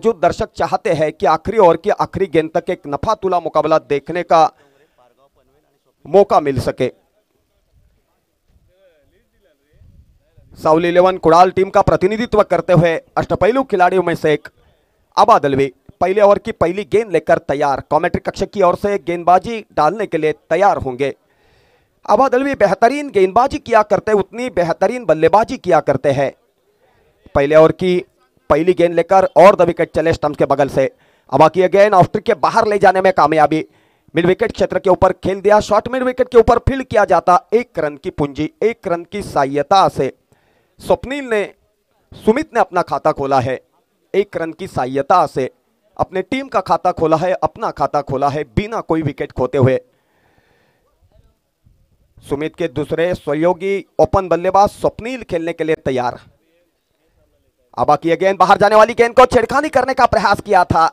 मौजूद दर्शक चाहते हैं कि आखिरी ओवर की आखिरी गेंद तक एक नफातुला मुकाबला देखने का मौका मिल सके। साउली 11 कुड़ाल टीम का प्रतिनिधित्व करते हुए अष्टपैलू खिलाड़ियों में से एक आबा दलवी पहले ओवर की पहली गेंद लेकर तैयार। कमेंट्री कक्ष की ओर से गेंदबाजी डालने के लिए तैयार होंगे। आबा दलवी बेहतरीन गेंदबाजी किया करते, उतनी बेहतरीन बल्लेबाजी किया करते हैं। पहले ओवर की पहली गेंद लेकर और द विकेट चले स्टंप के बगल से। आबा की गेंद ऑफ ट्रिक के बाहर ले जाने में कामयाबी। मिड विकेट क्षेत्र के ऊपर खेल दिया, शॉर्ट मिड विकेट के ऊपर फील्ड किया जाता। 1 रन की पूंजी, 1 रन की सहायता से सुमित ने अपना खाता खोला है। 1 रन की सहायता से अपने टीम का खाता खोला है, अपना खाता खोला है बिना कोई विकेट खोते हुए। सुमित के दूसरे सहयोगी ओपन बल्लेबाज स्वप्निल खेलने के लिए तैयार। आबा की गेंद बाहर जाने वाली गेंद को छेड़खानी करने का प्रयास किया था।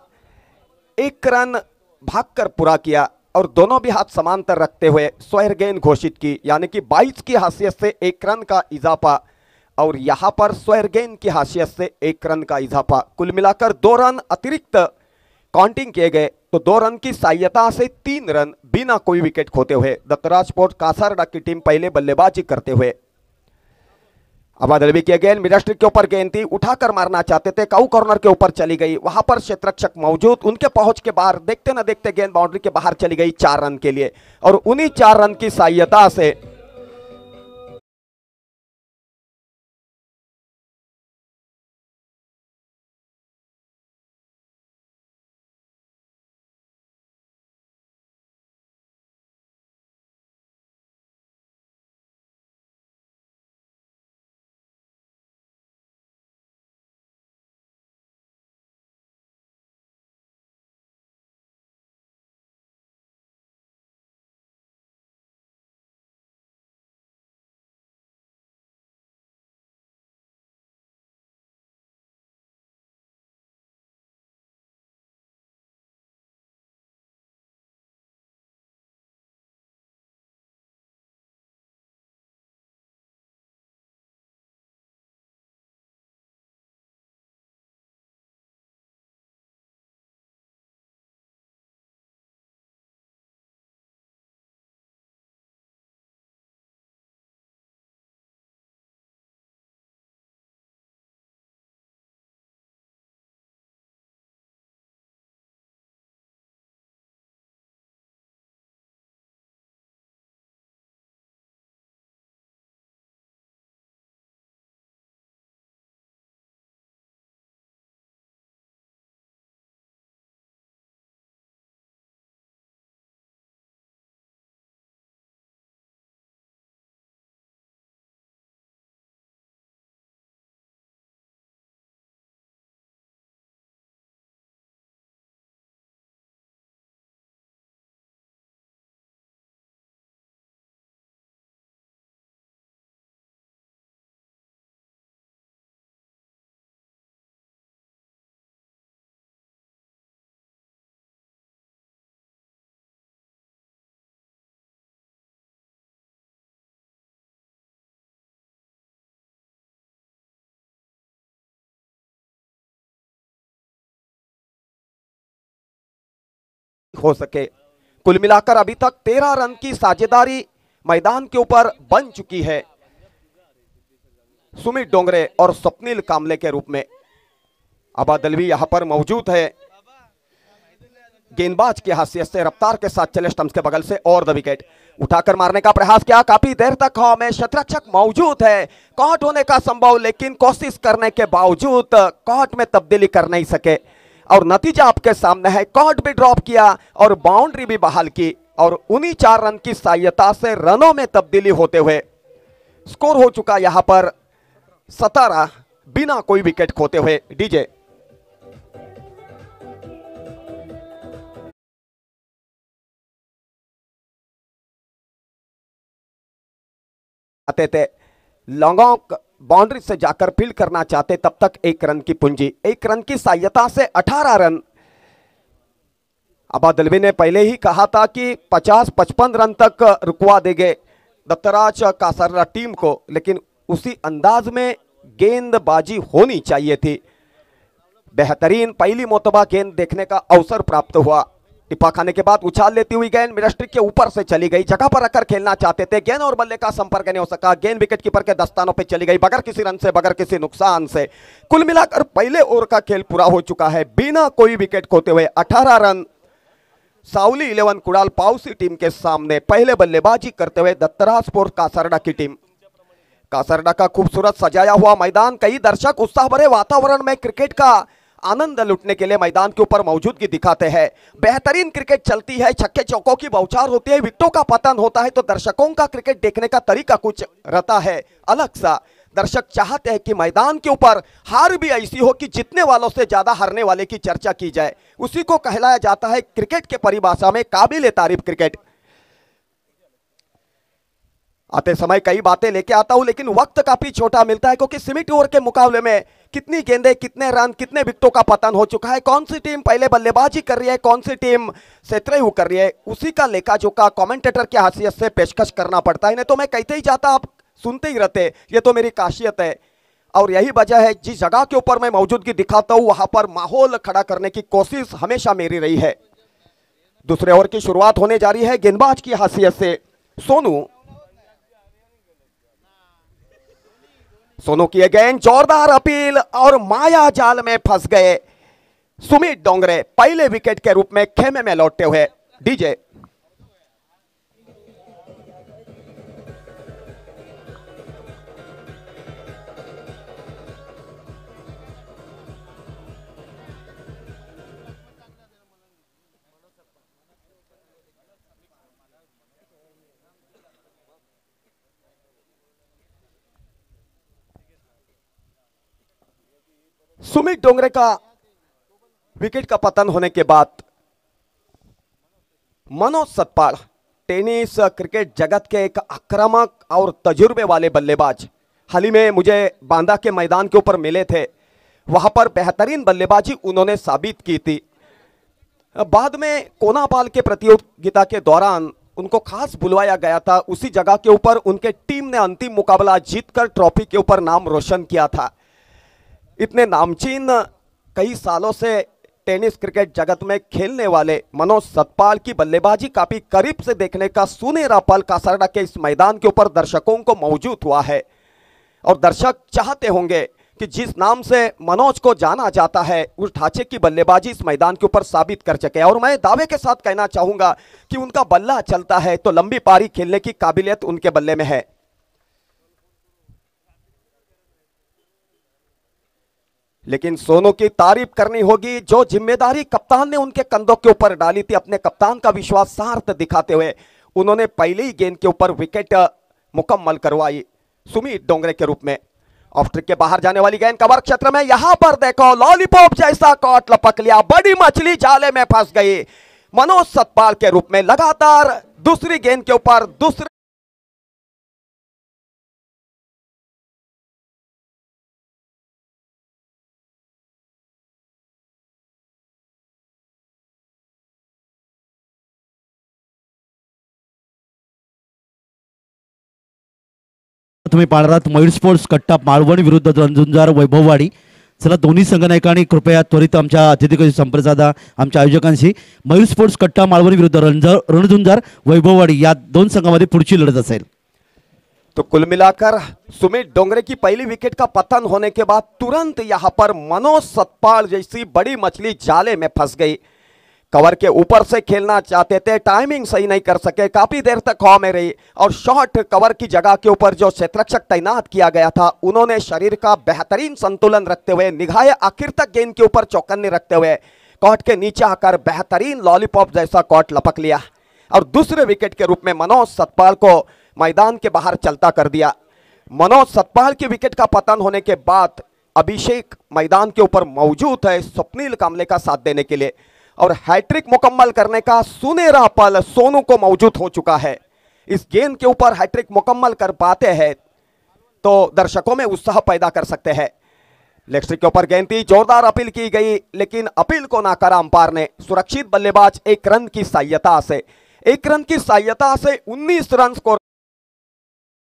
1 रन भागकर पूरा किया और दोनों भी हाथ समांतर रखते हुए स्क्वायर गेंद घोषित की, यानी कि 22 की हैसियत से 1 रन का इजाफा और यहां पर स्क्वायर गेंद की हैसियत से 1 रन का इजाफा। कुल मिलाकर 2 रन अतिरिक्त काउंटिंग किए गए तो 2 रन की सहायता से 3 रन बिना कोई विकेट खोते हुए दत्तराज स्पोर्ट्स कासारडा की टीम पहले बल्लेबाजी करते हुए। आबा दलवी की गेंद मिड स्ट्रिक के ऊपर गेंद थी, उठाकर मारना चाहते थे, काऊ कॉर्नर के ऊपर चली गई। वहां पर क्षेत्ररक्षक मौजूद, उनके पहुंच के बाहर देखते न देखते गेंद बाउंड्री के बाहर चली गई 4 रन के लिए और उन्हीं 4 रन की सहायता से हो सके। कुल मिलाकर अभी तक 13 रन की साझेदारी मैदान के ऊपर बन चुकी है सुमित डोंगरे और स्वप्निल कामले के रूप में। आबा दलवी यहां पर मौजूद है, गेंदबाज की हैसियत से रफ्तार के साथ चले स्टंप्स के बगल से और द विकेट। उठाकर मारने का प्रयास किया, काफी देर तक हवा में क्षेत्ररक्षक मौजूद है, कॉट होने का संभव, लेकिन कोशिश करने के बावजूद कॉट में तब्दीली कर नहीं सके और नतीजा आपके सामने है। कॉट भी ड्रॉप किया और बाउंड्री भी बहाल की और उन्हीं 4 रन की सहायता से रनों में तब्दीली होते हुए स्कोर हो चुका यहां पर 17 बिना कोई विकेट खोते हुए। डीजे आते थे, लॉन्गॉन बाउंड्री से जाकर फील्ड करना चाहते, तब तक 1 रन की पूंजी, 1 रन की सहायता से 18 रन। आबा दलवी ने पहले ही कहा था कि 50-55 रन तक रुकवा देंगे दत्तराज कासारडा टीम को, लेकिन उसी अंदाज में गेंदबाजी होनी चाहिए थी। बेहतरीन पहली मोतबा गेंद देखने का अवसर प्राप्त हुआ। टिप्पा खाने के बाद उछाल लेती हुई गेंद मिडस्ट्री के ऊपर से चली गई, जगह पर रखकर खेलना चाहते थे, गेंद और बल्ले का संपर्क नहीं हो सका, गेंद विकेट कीपर के दस्तानों पे चली गई बगैर किसी रन से, बगैर किसी नुकसान से। कुल मिलाकर पहले ओवर का खेल पूरा हो चुका है बिना कोई विकेट खोते हुए। 18 रन साउली 11 कुड़ाल पाउसी टीम के सामने पहले बल्लेबाजी करते हुए दत्तरा स्पोर्ट्स कासरडा की टीम। कासरडा का खूबसूरत सजाया हुआ मैदान, कई दर्शक उत्साह भरे वातावरण में क्रिकेट का आनंद लुटने के लिए मैदान के ऊपर मौजूदगी दिखाते हैं। बेहतरीन क्रिकेट चलती है, छक्के चौकों की बौछार होती है, विकेटों का पतन होता है, तो दर्शकों का क्रिकेट देखने का तरीका कुछ रहता है अलग सा। दर्शक चाहते हैं कि मैदान के ऊपर हार भी ऐसी हो कि जीतने वालों से ज्यादा हारने वाले की चर्चा की जाए। उसी को कहलाया जाता है क्रिकेट के परिभाषा में काबिल तारीफ क्रिकेट। आते समय कई बातें लेके आता हूं, लेकिन वक्त काफी छोटा मिलता है, क्योंकि सीमित ओवर के मुकाबले में कितनी गेंदें, कितने रन, कितने विकेटों का पतन हो चुका है, कौन सी टीम पहले बल्लेबाजी कर रही है, कौन सी टीम सेतरेहू कर रही है, उसी का लेखा जोखा कमेंटेटर की हैसियत से पेशकश करना पड़ता है। नहीं तो मैं कहते ही जाता, आप सुनते ही रहते, ये तो मेरी खासियत है। और यही वजह है जिस जगह के ऊपर मैं मौजूदगी दिखाता हूं वहां पर माहौल खड़ा करने की कोशिश हमेशा मेरी रही है। दूसरे ओवर की शुरुआत होने जा रही है गेंदबाज की हैसियत से सोनू की गेंद, जोरदार अपील और माया जाल में फंस गए सुमित डोंगरे, पहले विकेट के रूप में खेमे में लौटते हुए। डीजे सुमित डोंगरे का विकेट का पतन होने के बाद मनोज सतपाल, टेनिस क्रिकेट जगत के एक आक्रामक और तजुर्बे वाले बल्लेबाज, हाल ही में मुझे बांदा के मैदान के ऊपर मिले थे। वहां पर बेहतरीन बल्लेबाजी उन्होंने साबित की थी। बाद में कोनापाल के प्रतियोगिता के दौरान उनको खास बुलवाया गया था। उसी जगह के ऊपर उनके टीम ने अंतिम मुकाबला जीतकर ट्रॉफी के ऊपर नाम रोशन किया था। इतने नामचीन कई सालों से टेनिस क्रिकेट जगत में खेलने वाले मनोज सतपाल की बल्लेबाजी काफी करीब से देखने का सुनहरा पल कासरडा के इस मैदान के ऊपर दर्शकों को मौजूद हुआ है। और दर्शक चाहते होंगे कि जिस नाम से मनोज को जाना जाता है उस ढांचे की बल्लेबाजी इस मैदान के ऊपर साबित कर सके। और मैं दावे के साथ कहना चाहूंगा कि उनका बल्ला चलता है तो लंबी पारी खेलने की काबिलियत उनके बल्ले में है। लेकिन सोनू की तारीफ करनी होगी, जो जिम्मेदारी कप्तान ने उनके कंधों के ऊपर डाली थी, अपने कप्तान का विश्वास सार्थ दिखाते हुए उन्होंने पहले ही गेंद के ऊपर विकेट मुकम्मल करवाई सुमित डोंगरे के रूप में। ऑफ ट्रिक के बाहर जाने वाली गेंद कवर क्षेत्र में, यहां पर देखो लॉलीपॉप जैसा कॉट लपक लिया, बड़ी मछली जाले में फंस गई। मनोज सतपाल के रूप में लगातार दूसरी गेंद के ऊपर दूसरे तुम्ही पाहणार मयूर स्पोर्ट्स कट्टा मालवणी विरुद्ध रणझुंजार वैभववाडी। चला दोन्ही संघनायकांनी कृपया त्वरित आमच्या अतिथीशी संपर्क साधा, आमच्या आयोजकांशी। मयूर स्पोर्ट्स कट्टा मालवणी विरुद्ध रणझुंजार वैभववाडी या दोन संघांमध्ये पुढची लढत असेल। तो कुल मिलाकर सुमित डोंगरे की पहली विकेट का पतन होने के बाद तुरंत यहां पर मनोज सतपाल जैसी बड़ी मछली जाले में फंस गई। कवर के ऊपर से खेलना चाहते थे, टाइमिंग सही नहीं कर सके, काफी देर तक हवा में रही और शॉर्ट कवर की जगह के ऊपर जो क्षेत्ररक्षक तैनात किया गया था उन्होंने शरीर का बेहतरीन संतुलन रखते हुए, निगाहें आखिर तक गेंद के ऊपर चौकन्ने रखते हुए कॉट के नीचे आकर बेहतरीन लॉलीपॉप जैसा कॉट लपक लिया और दूसरे विकेट के रूप में मनोज सतपाल को मैदान के बाहर चलता कर दिया। मनोज सतपाल के विकेट का पतन होने के बाद अभिषेक मैदान के ऊपर मौजूद है स्वप्निल कामले का साथ देने के लिए और हैट्रिक मुकम्मल करने का सुनहरा पल सोनू को मौजूद हो चुका है। इस गेंद के ऊपर हैट्रिक मुकम्मल कर पाते हैं तो दर्शकों में उत्साह पैदा कर सकते हैं। लेग स्ट्रिक के ऊपर गेंद थी, जोरदार अपील की गई लेकिन अपील को नाकारा अंपायर ने। सुरक्षित बल्लेबाज एक रन की सहायता से 19 रन स्कोर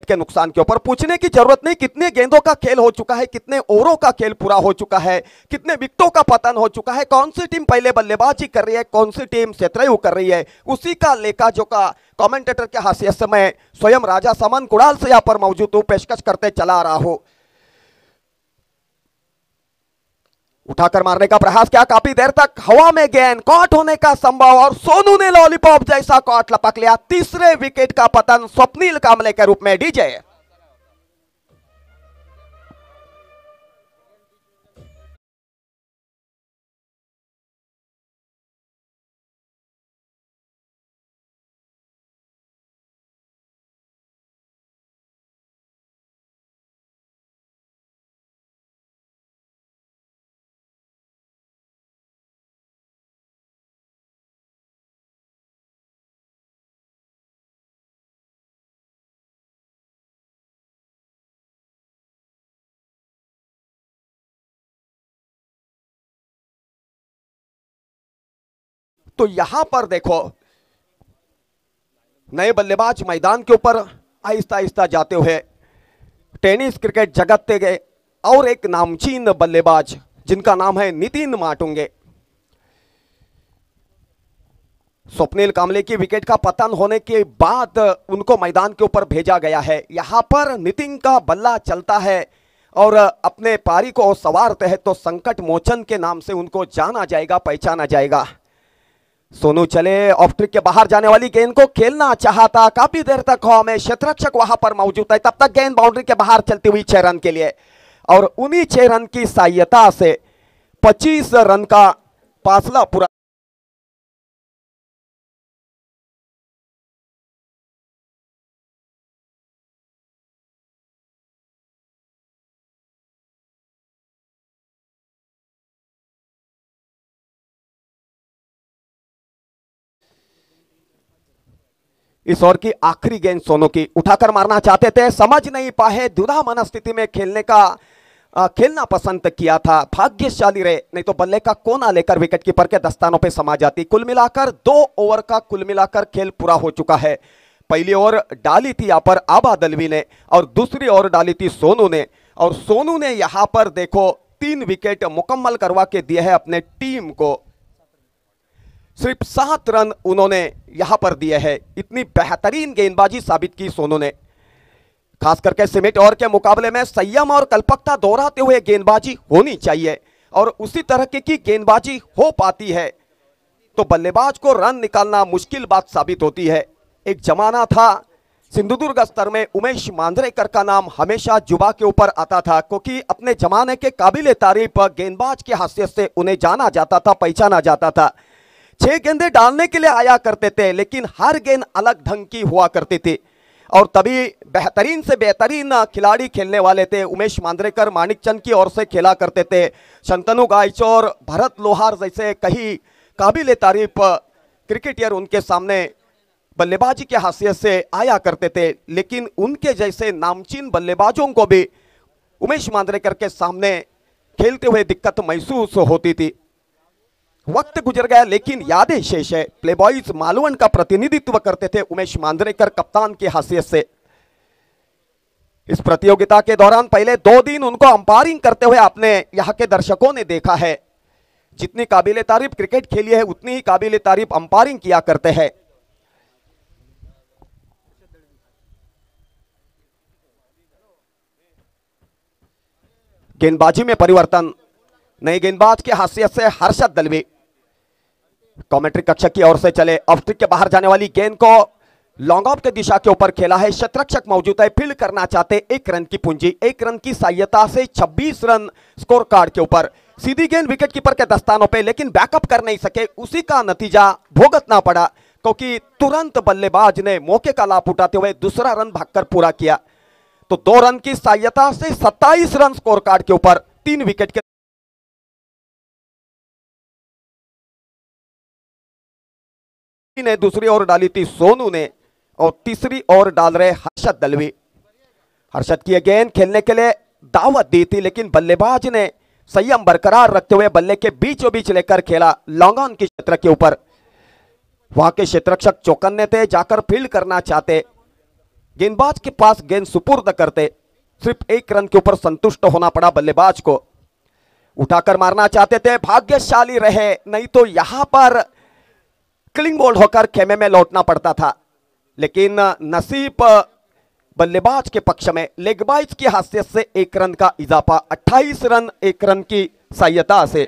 के नुकसान के ऊपर पूछने की जरूरत नहीं कितने गेंदों का खेल हो चुका है, कितने ओवरों का खेल पूरा हो चुका है, कितने विकेटों का पतन हो चुका है, कौन सी टीम पहले बल्लेबाजी कर रही है, कौन सी टीम शतरंज कर रही है, उसी का लेखा जोखा कमेंटेटर के हाशियत से मैं स्वयं राजा समन कुड़ाल से यहां पर मौजूद हूं, पेशकश करते चला आ रहा हूं। उठाकर मारने का प्रयास किया, काफी देर तक हवा में गेंद कॉट होने का संभव और सोनू ने लॉलीपॉप जैसा कॉट लपक लिया। तीसरे विकेट का पतन स्वप्निल कामले के रूप में डीजे। तो यहां पर देखो नए बल्लेबाज मैदान के ऊपर आहिस्ता आहिस्ता जाते हुए टेनिस क्रिकेट जगत के गए और एक नामचीन बल्लेबाज जिनका नाम है नितिन माटुंगे। स्वप्निल कामले की विकेट का पतन होने के बाद उनको मैदान के ऊपर भेजा गया है। यहां पर नितिन का बल्ला चलता है और अपने पारी को संवारते हैं तो संकट मोचन के नाम से उनको जाना जाएगा, पहचाना जाएगा। सोनू चले ऑफ ट्रिक के बाहर जाने वाली गेंद को खेलना चाहता, काफी देर तक हवा में क्षेत्ररक्षक वहां पर मौजूद है, तब तक गेंद बाउंड्री के बाहर चलती हुई 6 रन के लिए और उन्हीं 6 रन की सहायता से 25 रन का फासला पूरा। इस ओवर की आखिरी गेंद सोनू की उठाकर मारना चाहते थे, समझ नहीं पाए, दुधा मनस्थिति में खेलना पसंद किया था, भाग्यशाली रहे, नहीं तो बल्ले का कोना लेकर विकेट कीपर के दस्तानों पे समा जाती। कुल मिलाकर 2 ओवर का कुल मिलाकर खेल पूरा हो चुका है। पहली ओवर डाली थी यहां पर आबा दलवी ने और दूसरी ओवर डाली थी सोनू ने और सोनू ने यहां पर देखो 3 विकेट मुकम्मल करवा के दिए है अपने टीम को। सिर्फ 7 रन उन्होंने यहां पर दिए हैं। इतनी बेहतरीन गेंदबाजी साबित की सोनू ने, खास करके सीमित ओवर के मुकाबले में संयम और कल्पकता दोहराते हुए गेंदबाजी होनी चाहिए और उसी तरह की गेंदबाजी हो पाती है तो बल्लेबाज को रन निकालना मुश्किल बात साबित होती है। एक जमाना था सिंधुदुर्ग स्तर में उमेश मांजरेकर का नाम हमेशा जुबा के ऊपर आता था क्योंकि अपने जमाने के काबिले तारीफ गेंदबाज की हैसियत से उन्हें जाना जाता था, पहचाना जाता था। 6 गेंदें डालने के लिए आया करते थे लेकिन हर गेंद अलग ढंग की हुआ करती थी और तभी बेहतरीन से बेहतरीन खिलाड़ी खेलने वाले थे। उमेश मांजरेकर माणिकचंद की ओर से खेला करते थे, शंतनु गायचौर, भरत लोहार जैसे कई काबिले तारीफ क्रिकेटियर उनके सामने बल्लेबाजी की हैसियत से आया करते थे, लेकिन उनके जैसे नामचीन बल्लेबाजों को भी उमेश मांजरेकर के सामने खेलते हुए दिक्कत महसूस होती थी। वक्त गुजर गया लेकिन यादें शेष है। प्लेबॉयज मालवण का प्रतिनिधित्व करते थे उमेश मांजरेकर कप्तान की हैसियत से। इस प्रतियोगिता के दौरान पहले 2 दिन उनको अंपायरिंग करते हुए अपने यहां के दर्शकों ने देखा है। जितनी काबिले तारीफ क्रिकेट खेली है उतनी ही काबिले तारीफ अंपायरिंग किया करते हैं। गेंदबाजी में परिवर्तन, नए गेंदबाज की हैसियत से हर्षद दलवी कमेंट्री कक्षक की ओर से चले, ऑफ ट्रिक के बाहर जाने वाली गेंद को लॉन्ग ऑफ के दिशा के ऊपर खेला है। क्षेत्ररक्षक मौजूद है, फील्ड करना चाहते, 1 रन की पूंजी, 1 रन की सहायता से 26 रन स्कोर कार्ड के ऊपर। सीधी गेंद विकेट कीपर के दस्तानों पे लेकिन बैकअप कर नहीं सके, उसी का नतीजा भुगतना पड़ा क्योंकि तुरंत बल्लेबाज ने मौके का लाभ उठाते हुए दूसरा रन भागकर पूरा किया। तो 2 रन की सहायता से 27 रन स्कोर कार्ड के ऊपर 3 विकेट के ने दूसरी ओवर डाली थी सोनू ने और तीसरी ओवर डाल रहे हर्षद दलवी। हर्षद की गेंद खेलने के लिए दावत दी थी लेकिन बल्लेबाज ने संयम बरकरार रखते हुए बल्ले के बीचों बीच लेकर खेला लॉन्ग ऑन की क्षेत्र के ऊपर। वहां के क्षेत्ररक्षक चौकन्ने थे, जाकर फील्ड करना चाहते गेंदबाज के पास गेंद सुपुर्द करते सिर्फ 1 रन के ऊपर संतुष्ट होना पड़ा बल्लेबाज को। उठाकर मारना चाहते थे, भाग्यशाली रहे, नहीं तो यहां पर क्लिंग बोल्ड होकर खेमे में लौटना पड़ता था। लेकिन नसीब बल्लेबाज के पक्ष में, लेगबाइज की हैसियत से 1 रन का इजाफा, 28 रन 1 रन की सहायता से।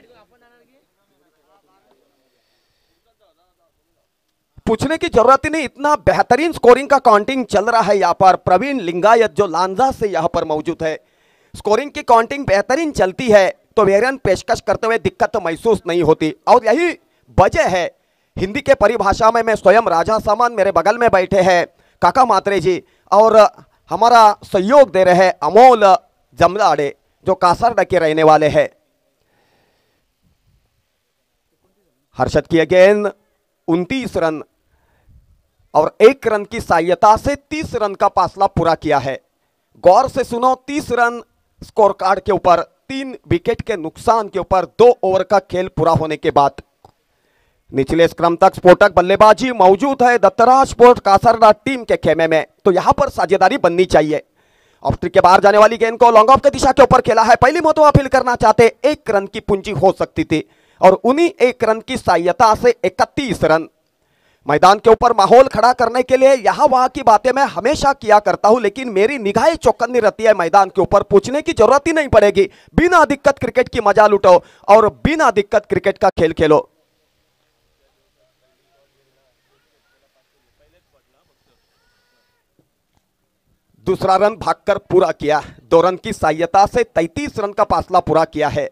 पूछने की जरूरत ही नहीं, इतना बेहतरीन स्कोरिंग का काउंटिंग चल रहा है यहां पर। प्रवीण लिंगायत जो लांजा से यहां पर मौजूद है, स्कोरिंग की काउंटिंग बेहतरीन चलती है तो वेरियन पेशकश करते हुए दिक्कत महसूस नहीं होती। और यही वजह है, हिंदी के परिभाषा में मैं स्वयं राजा सामान, मेरे बगल में बैठे हैं काका मात्रे जी, और हमारा सहयोग दे रहे हैं अमोल जमलाड़े जो कासरडा के रहने वाले हैं। हर्षद की गेंद 29 रन और 1 रन की सहायता से 30 रन का फासला पूरा किया है। गौर से सुनो, 30 रन स्कोर कार्ड के ऊपर, 3 विकेट के नुकसान के ऊपर 2 ओवर का खेल पूरा होने के बाद। निचले स्क्रम तक स्फोटक बल्लेबाजी मौजूद है दत्तराज स्पोर्ट कासरडा टीम के खेमे में, तो यहां पर साझेदारी बननी चाहिए। ऑफ स्ट्रिक के बाहर जाने वाली गेंद को लॉन्ग ऑफ की दिशा के ऊपर खेला है, पहली मरतबा अपील करना चाहते, 1 रन की पूंजी हो सकती थी और उन्हीं 1 रन की सहायता से 31 रन। मैदान के ऊपर माहौल खड़ा करने के लिए यहां वहां की बातें मैं हमेशा किया करता हूं, लेकिन मेरी निगाहें चौकन्नी रहती है मैदान के ऊपर। पूछने की जरूरत ही नहीं पड़ेगी, बिना दिक्कत क्रिकेट की मजा लुटो और बिना दिक्कत क्रिकेट का खेल खेलो। दूसरा रन भागकर पूरा किया, 2 रन की सहायता से 33 रन का फासला पूरा किया है।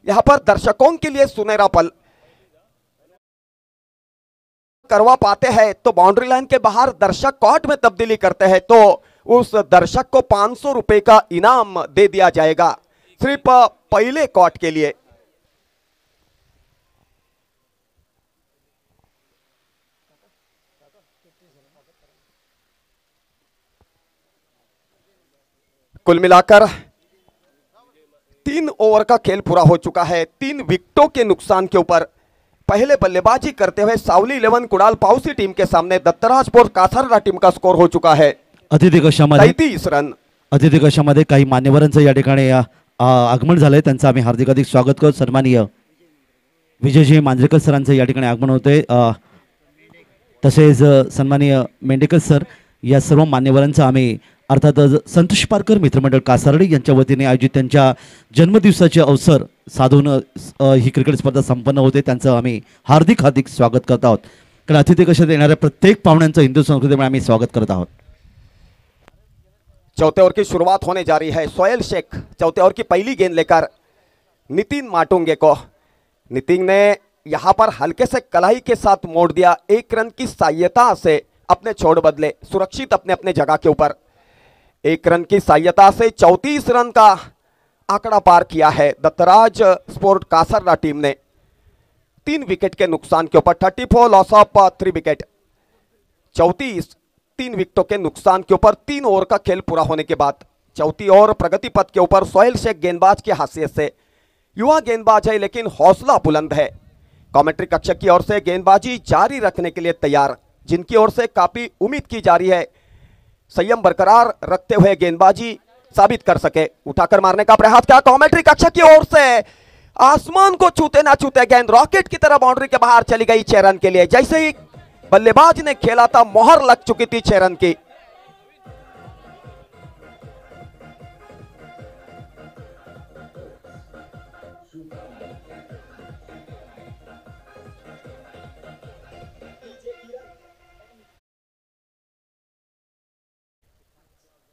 यहां पर दर्शकों के लिए सुनहरा पल करवा पाते हैं तो बाउंड्री लाइन के बाहर दर्शक कॉट में तब्दीली करते हैं तो उस दर्शक को 500 रुपए का इनाम दे दिया जाएगा सिर्फ पहले कॉट के लिए। कुल मिलाकर 3 ओवर का खेल पूरा हो चुका है। 3 विकेटों के नुकसान के ऊपर पहले बल्लेबाजी करते हुए सावली 11 कुडाल पावसी टीम के सामने दत्तराज स्पोर्ट कासरडा टीम का स्कोर हो चुका है अतिथी कक्षामध्ये 33 रन। अतिथी कक्षामध्ये काही मान्यवरांचं या ठिकाणी आगमन झालंय, त्यांचं आम्ही हार्दिक स्वागत करतो। सन्माननीय विजयजी मांजरेकर सरांचं या ठिकाणी आगमन होते, तसेच सन्माननीय मेंढेकर सर, या सर्व मान्यवरांचं आम्ही अर्थातच संतोष पारकर मित्रमंडळ कासारडे यांच्या वतीने आयोजित त्यांच्या जन्मदिवसाचे अवसर साधून ही क्रिकेट स्पर्धा संपन्न होते, त्यांचं आम्ही हार्दिक स्वागत करत आहोत। कारण अतिथी कक्षात येणाऱ्या प्रत्येक पाहुण्यांचं हिंदू संस्कृतीमुळे आम्ही स्वागत करत आहोत। चौथे ओवर की शुरुआत होने जा रही है। सोहेल शेख चौथे ओवर की पहली गेंद लेकर नितिन माटुंगे को, नितिन ने यहां पर हल्के से कलाई के साथ मोड़ दिया, 1 रन की सहायता से अपने छोड़ बदले, सुरक्षित अपने अपने जगह के ऊपर 1 रन की सहायता से 34 रन का आंकड़ा पार किया है दत्तराज स्पोर्ट कासरडा टीम ने। 3 विकेट के नुकसान के ऊपर 34 लॉस ऑफ 3 विकेट, 34 3 विकेटों के नुकसान के ऊपर 3 ओवर का खेल पूरा होने के बाद चौथी ओवर प्रगति पथ के ऊपर सोहेल शेख गेंदबाज की हैसियत से युवा गेंदबाज है लेकिन हौसला बुलंद है। कमेंट्री कक्ष की ओर से गेंदबाजी जारी रखने के लिए तैयार, जिनकी ओर से काफी उम्मीद की जा रही है संयम बरकरार रखते हुए गेंदबाजी साबित कर सके। उठाकर मारने का प्रयास किया कमेंट्री कक्ष की ओर से, आसमान को छूते ना छूते गेंद रॉकेट की तरह बाउंड्री के बाहर चली गई 6 रन के लिए। जैसे ही बल्लेबाज ने खेला था मोहर लग चुकी थी 6 रन की।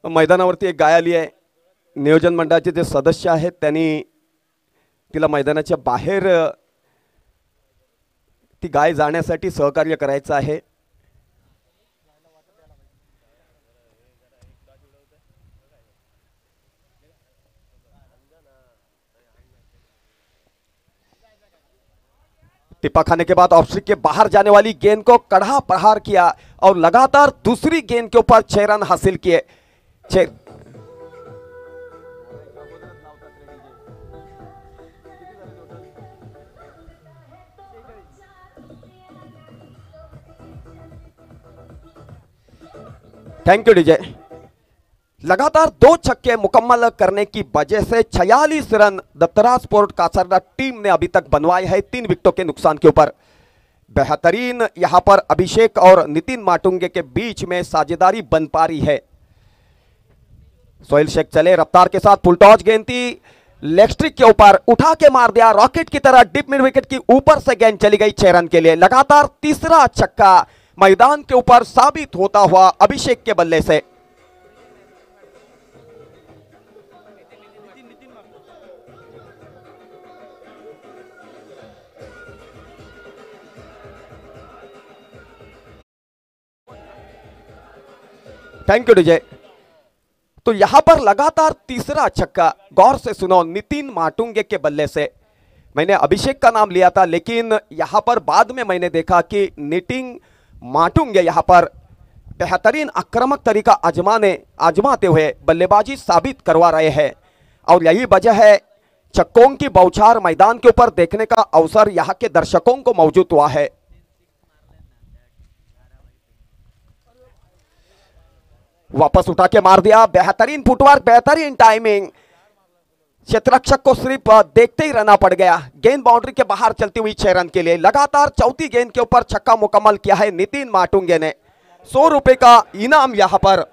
मैदानावरती एक गाय आली आहे, नियोजन मंडळाचे जे सदस्य आहेत त्यांनी तिला मैदानाच्या बाहेर ती गाय जाण्यासाठी सहकार्य करायचं आहे। टिप्पा खाने के बाद ऑफ स्ट्रिक के बाहर जाने वाली गेंद को कड़ा प्रहार किया और लगातार दूसरी गेंद के ऊपर 6 रन हासिल किए। Thank you DJ. लगातार 2 छक्के मुकम्मल करने की वजह से 46 रन दत्तरा स्पोर्ट कासरदा टीम ने अभी तक बनवाए हैं 3 विकेटों के नुकसान के ऊपर। बेहतरीन यहां पर अभिषेक और नितिन माटुंगे के बीच में साझेदारी बन पा रही है। सोहेल शेख चले रफ्तार के साथ, फुल टॉस गेंद थी, लेग स्ट्रिक के ऊपर उठा के मार दिया रॉकेट की तरह, डिप मिड विकेट की ऊपर से गेंद चली गई 6 रन के लिए। लगातार तीसरा छक्का मैदान के ऊपर साबित होता हुआ अभिषेक के बल्ले से। Thank you DJ. तो यहां पर लगातार तीसरा छक्का, गौर से सुनो, नितिन माटुंगे के बल्ले से। मैंने अभिषेक का नाम लिया था, लेकिन यहां पर बाद में मैंने देखा कि नितिन माटुंगे यहां पर बेहतरीन आक्रामक तरीका आजमाते हुए बल्लेबाजी साबित करवा रहे हैं। और यही वजह है छक्कों की बौछार मैदान के ऊपर देखने का अवसर यहां के दर्शकों को मौजूद हुआ है। वापस उठा के मार दिया, बेहतरीन फुटवर्क, बेहतरीन टाइमिंग। क्षेत्ररक्षक को सिर्फ देखते ही रहना पड़ गया। गेंद बाउंड्री के बाहर चलती हुई 6 रन के लिए। लगातार चौथी गेंद के ऊपर छक्का मुकम्मल किया है नितिन माटुंगे ने। 100 रुपए का इनाम यहां पर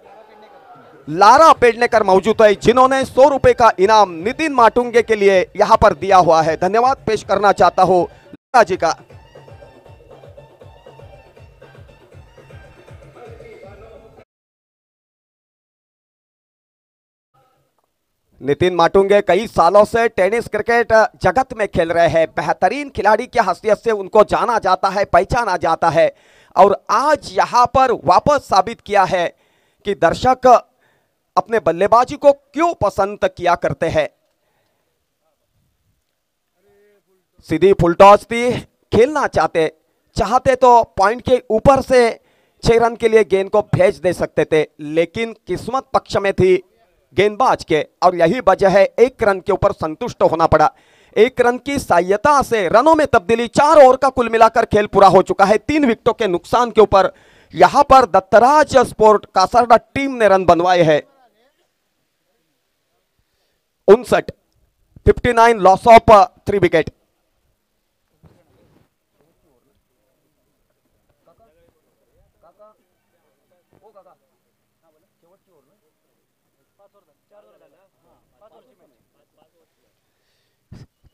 लारा पेडनेकर मौजूद है, जिन्होंने 100 रुपए का इनाम नितिन माटुंगे के लिए यहां पर दिया हुआ है। धन्यवाद पेश करना चाहता हूं लारा जी का। नितिन माटुंगे कई सालों से टेनिस क्रिकेट जगत में खेल रहे हैं। बेहतरीन खिलाड़ी की हैसियत से उनको जाना जाता है, पहचाना जाता है। और आज यहां पर वापस साबित किया है कि दर्शक अपने बल्लेबाजी को क्यों पसंद किया करते हैं। सीधी फुल टॉस थी, खेलना चाहते तो पॉइंट के ऊपर से 6 रन के लिए गेंद को भेज दे सकते थे, लेकिन किस्मत पक्ष में थी गेंदबाज के, और यही वजह है 1 रन के ऊपर संतुष्ट होना पड़ा। 1 रन की सहायता से रनों में तब्दीली। 4 ओवर का कुल मिलाकर खेल पूरा हो चुका है 3 विकेटों के नुकसान के ऊपर। यहां पर दत्तराज स्पोर्ट कासरदा टीम ने रन बनवाए हैं 59 लॉस ऑफ 3 विकेट।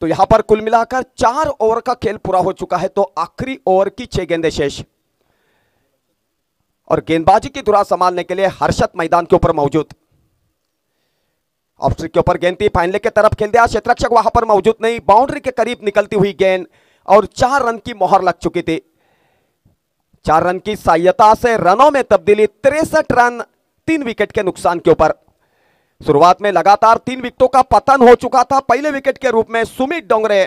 तो यहां पर कुल मिलाकर 4 ओवर का खेल पूरा हो चुका है, तो आखिरी ओवर की 6 गेंदें शेष। और गेंदबाजी की धुरा संभालने के लिए हर्षद मैदान के ऊपर मौजूद। ऑफ स्ट्रिक के ऊपर गेंद थी, फाइनल की तरफ खेल दिया, क्षेत्ररक्षक वहां पर मौजूद नहीं, बाउंड्री के करीब निकलती हुई गेंद, और 4 रन की मोहर लग चुकी थी। 4 रन की सहायता से रनों में तब्दीली। 63 रन 3 विकेट के नुकसान के ऊपर। शुरुआत में लगातार 3 विकेटों का पतन हो चुका था। पहले विकेट के रूप में सुमित डोंगरे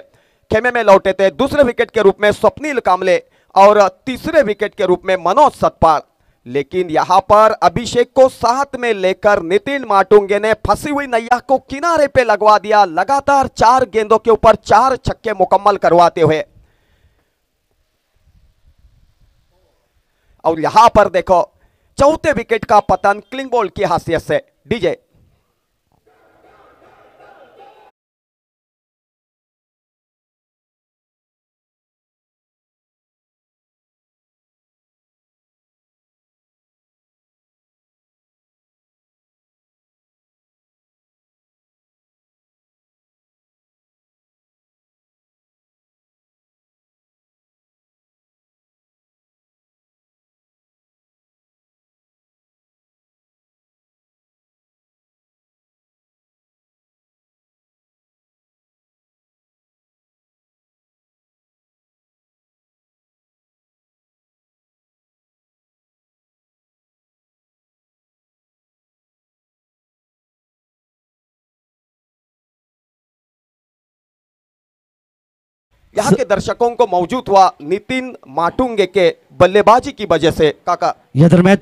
खेमे में लौटे थे, दूसरे विकेट के रूप में स्वप्निल कामले, और तीसरे विकेट के रूप में मनोज सतपाल। लेकिन यहां पर अभिषेक को साथ में लेकर नितिन माटुंगे ने फंसी हुई नैया को किनारे पे लगवा दिया, लगातार 4 गेंदों के ऊपर 4 छक्के मुकम्मल करवाते हुए। और यहां पर देखो चौथे विकेट का पतन क्लिंग बॉल की हैसियत से। डीजे यहां के दर्शकों को मौजूद हुआ नितिन माटुंगे के बल्लेबाजी की वजह से। काका, या दरम्यान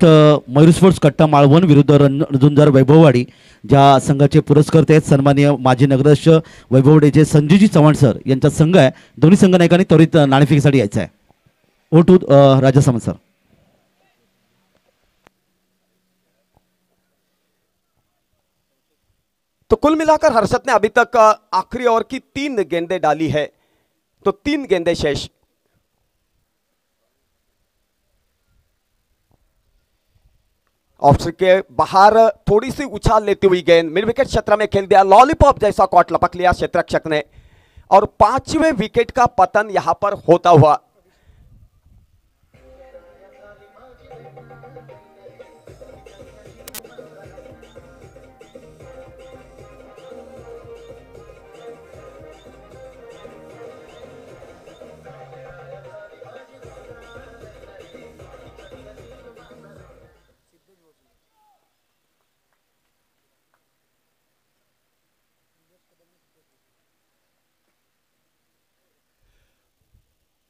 मयूर स्पोर्ट्स कट्टा माळवण विरुद्ध रणझुंजार वैभववाडी ज्या संघाचे पुरस्कर्ते आहेत सन्माननीय माजी नगराध्यक्ष वैभववाडीचे संजयजी चव्हाण सर यांचा संघ आहे। दोन्ही संघ नायकांनी त्वरित नाणेफेकीसाठी यायचं आहे। ओ टू राजा सामंत सर। तो कुल मिलाकर हर्षद ने अभी तक आखिरी ओवर की 3 गेंदें डाली है, तो 3 गेंदें शेष। ऑफ के बाहर थोड़ी सी उछाल लेती हुई गेंद मिड विकेट क्षेत्र में खेल दिया, लॉलीपॉप जैसा कॉट लपक लिया क्षेत्ररक्षक ने, और 5वें विकेट का पतन यहां पर होता हुआ।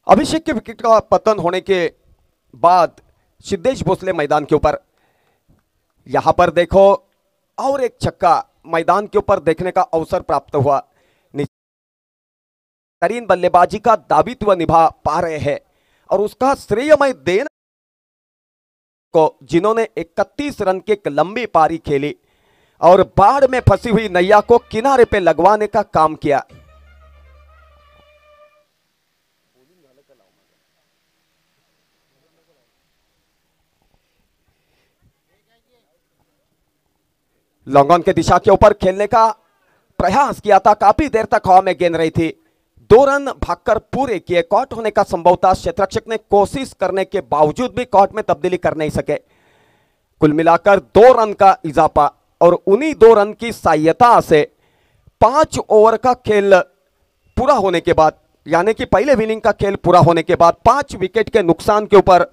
अभिषेक के विकेट का पतन होने के बाद सिद्धेश भोसले मैदान के ऊपर, यहां पर देखो और एक छक्का मैदान के ऊपर देखने का अवसर प्राप्त हुआ। तरीन बल्लेबाजी का दायित्व निभा पा रहे हैं और उसका श्रेय मैं देना को जिन्होंने 31 रन की एक लंबी पारी खेली और बाढ़ में फंसी हुई नैया को किनारे पे लगवाने का काम किया। लॉन्ग ऑन के दिशा के ऊपर खेलने का प्रयास किया था, काफी देर तक हवा में गेंद रही थी, 2 रन भागकर पूरे किए। कॉट होने का संभव था, क्षेत्ररक्षक ने कोशिश करने के बावजूद भी कॉट में तब्दीली कर नहीं सके। कुल मिलाकर 2 रन का इजाफा और उन्हीं 2 रन की सहायता से 5 ओवर का खेल पूरा होने के बाद, यानी कि पहले इनिंग का खेल पूरा होने के बाद 5 विकेट के नुकसान के ऊपर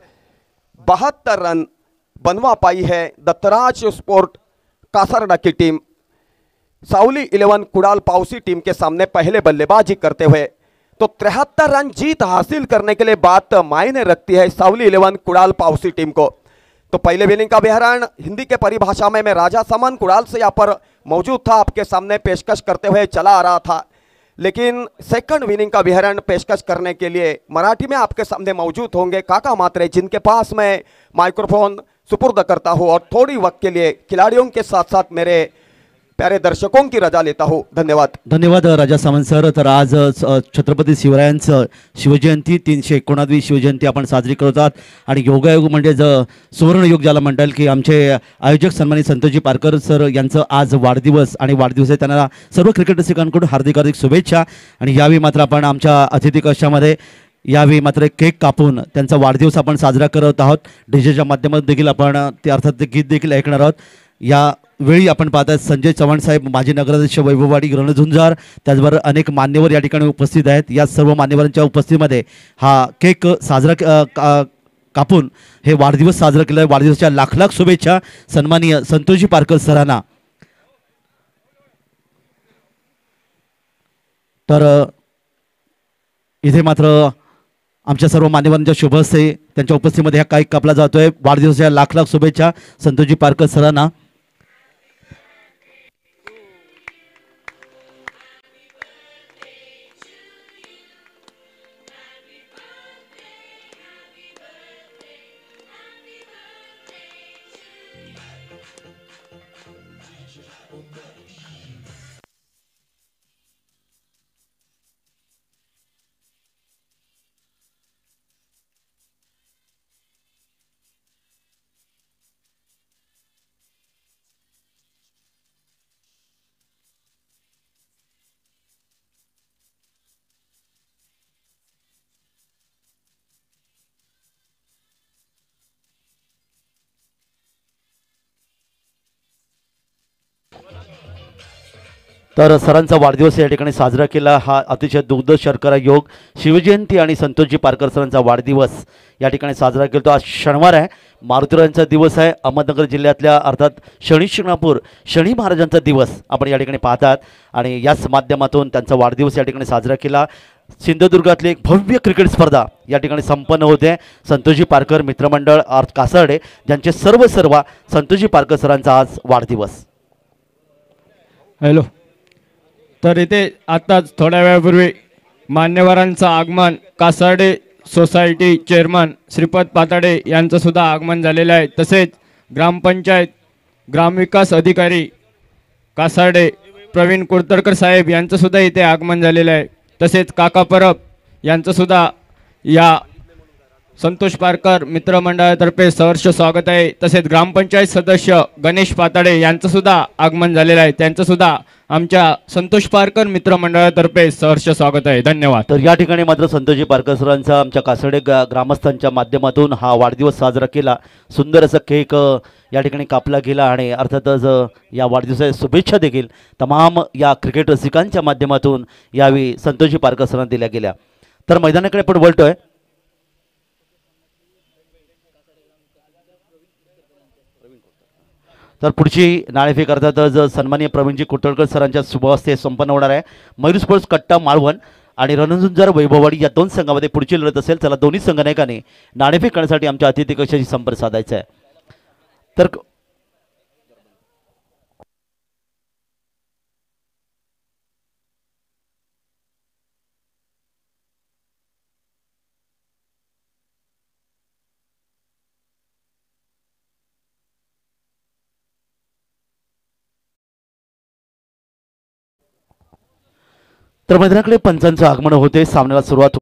72 रन बनवा पाई है दत्तराज स्पोर्ट कासरड़ा की टीम। साउली 11 कुड़ाल पाउसी टीम के सामने पहले बल्लेबाजी करते हुए तो 73 रन जीत हासिल करने के लिए बात मायने रखती है साउली 11 कुड़ाल पाउसी टीम को। तो पहले इनिंग का बहरान हिंदी के परिभाषा में मैं राजा समान कुड़ाल से यहाँ पर मौजूद था, आपके सामने पेशकश करते हुए चला आ रहा था, लेकिन सेकंड इनिंग का बहरान पेशकश करने के लिए मराठी में आपके सामने मौजूद होंगे काका मात्रे, जिनके पास मैं माइक्रोफोन सुपुर्द करता हूं और थोड़ी वक्त के लिए खिलाड़ियों के साथ साथ मेरे प्यारे दर्शकों की रजा लेता हूं। धन्यवाद। धन्यवाद राजा सावंत सर। तर आज छत्रपती शिवरायांचं शिवजयंती 319वी शिवजयंती आपण साजरी करतात आणि योगायोग म्हणजे सुवर्ण योग ज्याला म्हणता की आमचे आयोजक सन्मानित संतोषजी पारकर सर यांचं आज वाढदिवस आणि वाढदिवस आहे, त्यांना सर्व क्रिकेट रसिकांकडून हार्दिक हार्दिक शुभेच्छा। आणि यावेळी मात्र आपण आमच्या अतिथी कक्षामध्ये यावेळी मात्र केक कापून त्यांचा वाढदिवस आपण साजरा करत आहोत। डीजेच्या माध्यमातून देखील आपण ते अर्थात ते गीत देखील ऐकणार आहोत। यावेळी आपण पाहत आहात संजय चव्हाण साहेब, माजी नगराध्यक्ष वैभववाडी रणझुंजार, त्याचबरोबर अनेक मान्यवर या ठिकाणी उपस्थित आहेत। या सर्व मान्यवरांच्या उपस्थितीमध्ये हा केक साजरा कापून हे वाढदिवस साजरा केला आहे। वाढदिवसाच्या लाख लाख शुभेच्छा सन्माननीय संतोषजी पारकर सरांना। तर इथे मात्र आमच्या सर्व मान्यवरांच्या शुभ हस्ते त्यांच्या उपस्थितीमध्ये हा केक कापला जातोय। वाढदिवसाच्या लाख लाख शुभेच्छा संतोषजी पारकर सरांना। तर सरांचा वाढदिवस या ठिकाणी साजरा केला। हा अतिशय दुग्ध शर्करा योग शिवजयंती आणि संतोषजी पारकर सरांचा वाढदिवस या ठिकाणी साजरा केला। आज शनिवार आहे, मारुतीरायांचा दिवस आहे। अहमदनगर जिल्ह्यातल्या अर्थात शनी शिंगणापूर शनी महाराजांचा दिवस आपण या ठिकाणी पाहतात आणि याच माध्यमातून त्यांचा वाढदिवस या ठिकाणी साजरा केला। सिंधुदुर्गातली एक भव्य क्रिकेट स्पर्धा या ठिकाणी संपन्न होते। संतोषजी पारकर मित्रमंडळ अर्थ कासर्डे ज्यांचे सर्व संतोषजी पारकर सरांचा आज वाढदिवस। हॅलो, तर इथे आताच थोड्या वेळापूर्वी मान्यवरांचं आगमन कासार्डे सोसायटी चेअरमन श्रीपद पाताडे यांचं सुद्धा आगमन झालेलं आहे। तसेच ग्रामपंचायत ग्रामविकास अधिकारी कासार्डे प्रवीण कुर्तडकर साहेब यांचं सुद्धा इथे आगमन झालेलं आहे. तसेच काका परब यांचं सुद्धा या संतोष पारकर मित्रमंडळातर्फे सहर्ष स्वागत आहे. तसेच ग्रामपंचायत सदस्य गणेश पाताडे यांचं सुद्धा आगमन झालेलं आहे. त्यांचं सुद्धा आमच्या संतोष पारकर मित्रमंडळातर्फे सहर्ष स्वागत आहे. धन्यवाद. तर या ठिकाणी मात्र संतोषजी पारकर सरांचा आमच्या कासडे ग्रामस्थांच्या माध्यमातून हा वाढदिवस साजरा केला. सुंदर असं केक या ठिकाणी कापला गेला आणि अर्थातच या वाढदिवसाच्या शुभेच्छा देखील तमाम या क्रिकेट रसिकांच्या माध्यमातून यावेळी संतोषजी पारकर सरांना दिल्या गेल्या. तर मैदानाकडे आपण वळतोय. तर पुढची नाणेफेक अर्थातच सन्माननीय प्रवीणजी कुर्तडकर सरांच्या शुभहस्ते संपन्न होणार आहे. मयूर स्पोर्ट्स कट्टा मालवण आणि रणझुंजार वैभववाडी या दोन संघामध्ये पुढची लढत असेल. चला दोन्ही संघनायकांनी नाणेफेक करण्यासाठी आमच्या अतिथी कक्षाशी संपर्क साधायचा आहे. तर मैदानाकडे पंचांचं आगमन होते. सामन्याला सुरुवात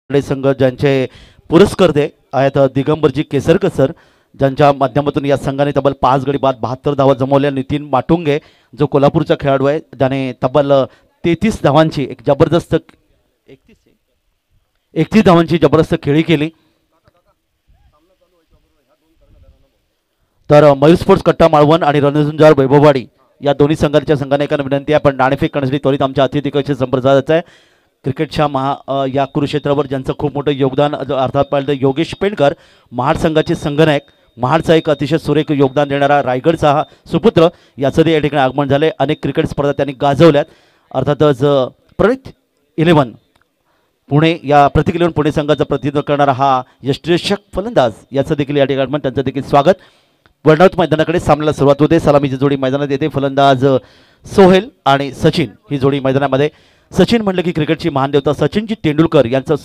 संघ ज्यांचे पुरस्कर्ते आहेत दिगंबरजी केसरकर सर, ज्यांच्या माध्यमातून या संघाने तब्बल 5 गडी बाद 72 धावा जमवल्या. नितीन माटुंगे जो कोल्हापूरचा खेळाडू आहे, ज्याने तब्बल 33 धावांची एक जबरदस्त 31 धावांची जबरदस्त खेळी केली. तर मयूर स्पोर्ट्स कट्टा मालवण आणि रणझुंजार वैभववाडी या दोन्ही संघांच्या संघानायकांना विनंती आहे पण नाणेफेक करण्यासाठी त्वरित आमच्या अतिथी कक्षाशी संपर्क साधायचा आहे. क्रिकेटच्या या कुरुक्षेत्रावर ज्यांचं खूप मोठं योगदान अर्थात पाहिलं योगेश पेंडकर, महाड संघाचे संघनायक, महाडचा एक अतिशय सुरेख योगदान देणारा रायगडचा हा सुपुत्र, याचं या ठिकाणी आगमन झाले. अनेक क्रिकेट स्पर्धा त्यांनी गाजवल्यात. अर्थातच प्रणित 11 पुणे या प्रतीक 11 पुणे संघाचं प्रतिनिधित्व करणारा हा यष्टिरक्षक फलंदाज, याचं देखील या ठिकाणी त्यांचं देखील स्वागत. वर्णवत मैदानाकडे सामन्याला सुरुवात होते. सलामीची जोडी मैदानात येते. फलंदाज सोहेल आणि सचिन ही जोडी मैदानामध्ये. सचिन म्हणलं की क्रिकेटची महान देवता सचिनजी तेंडुलकर यांचं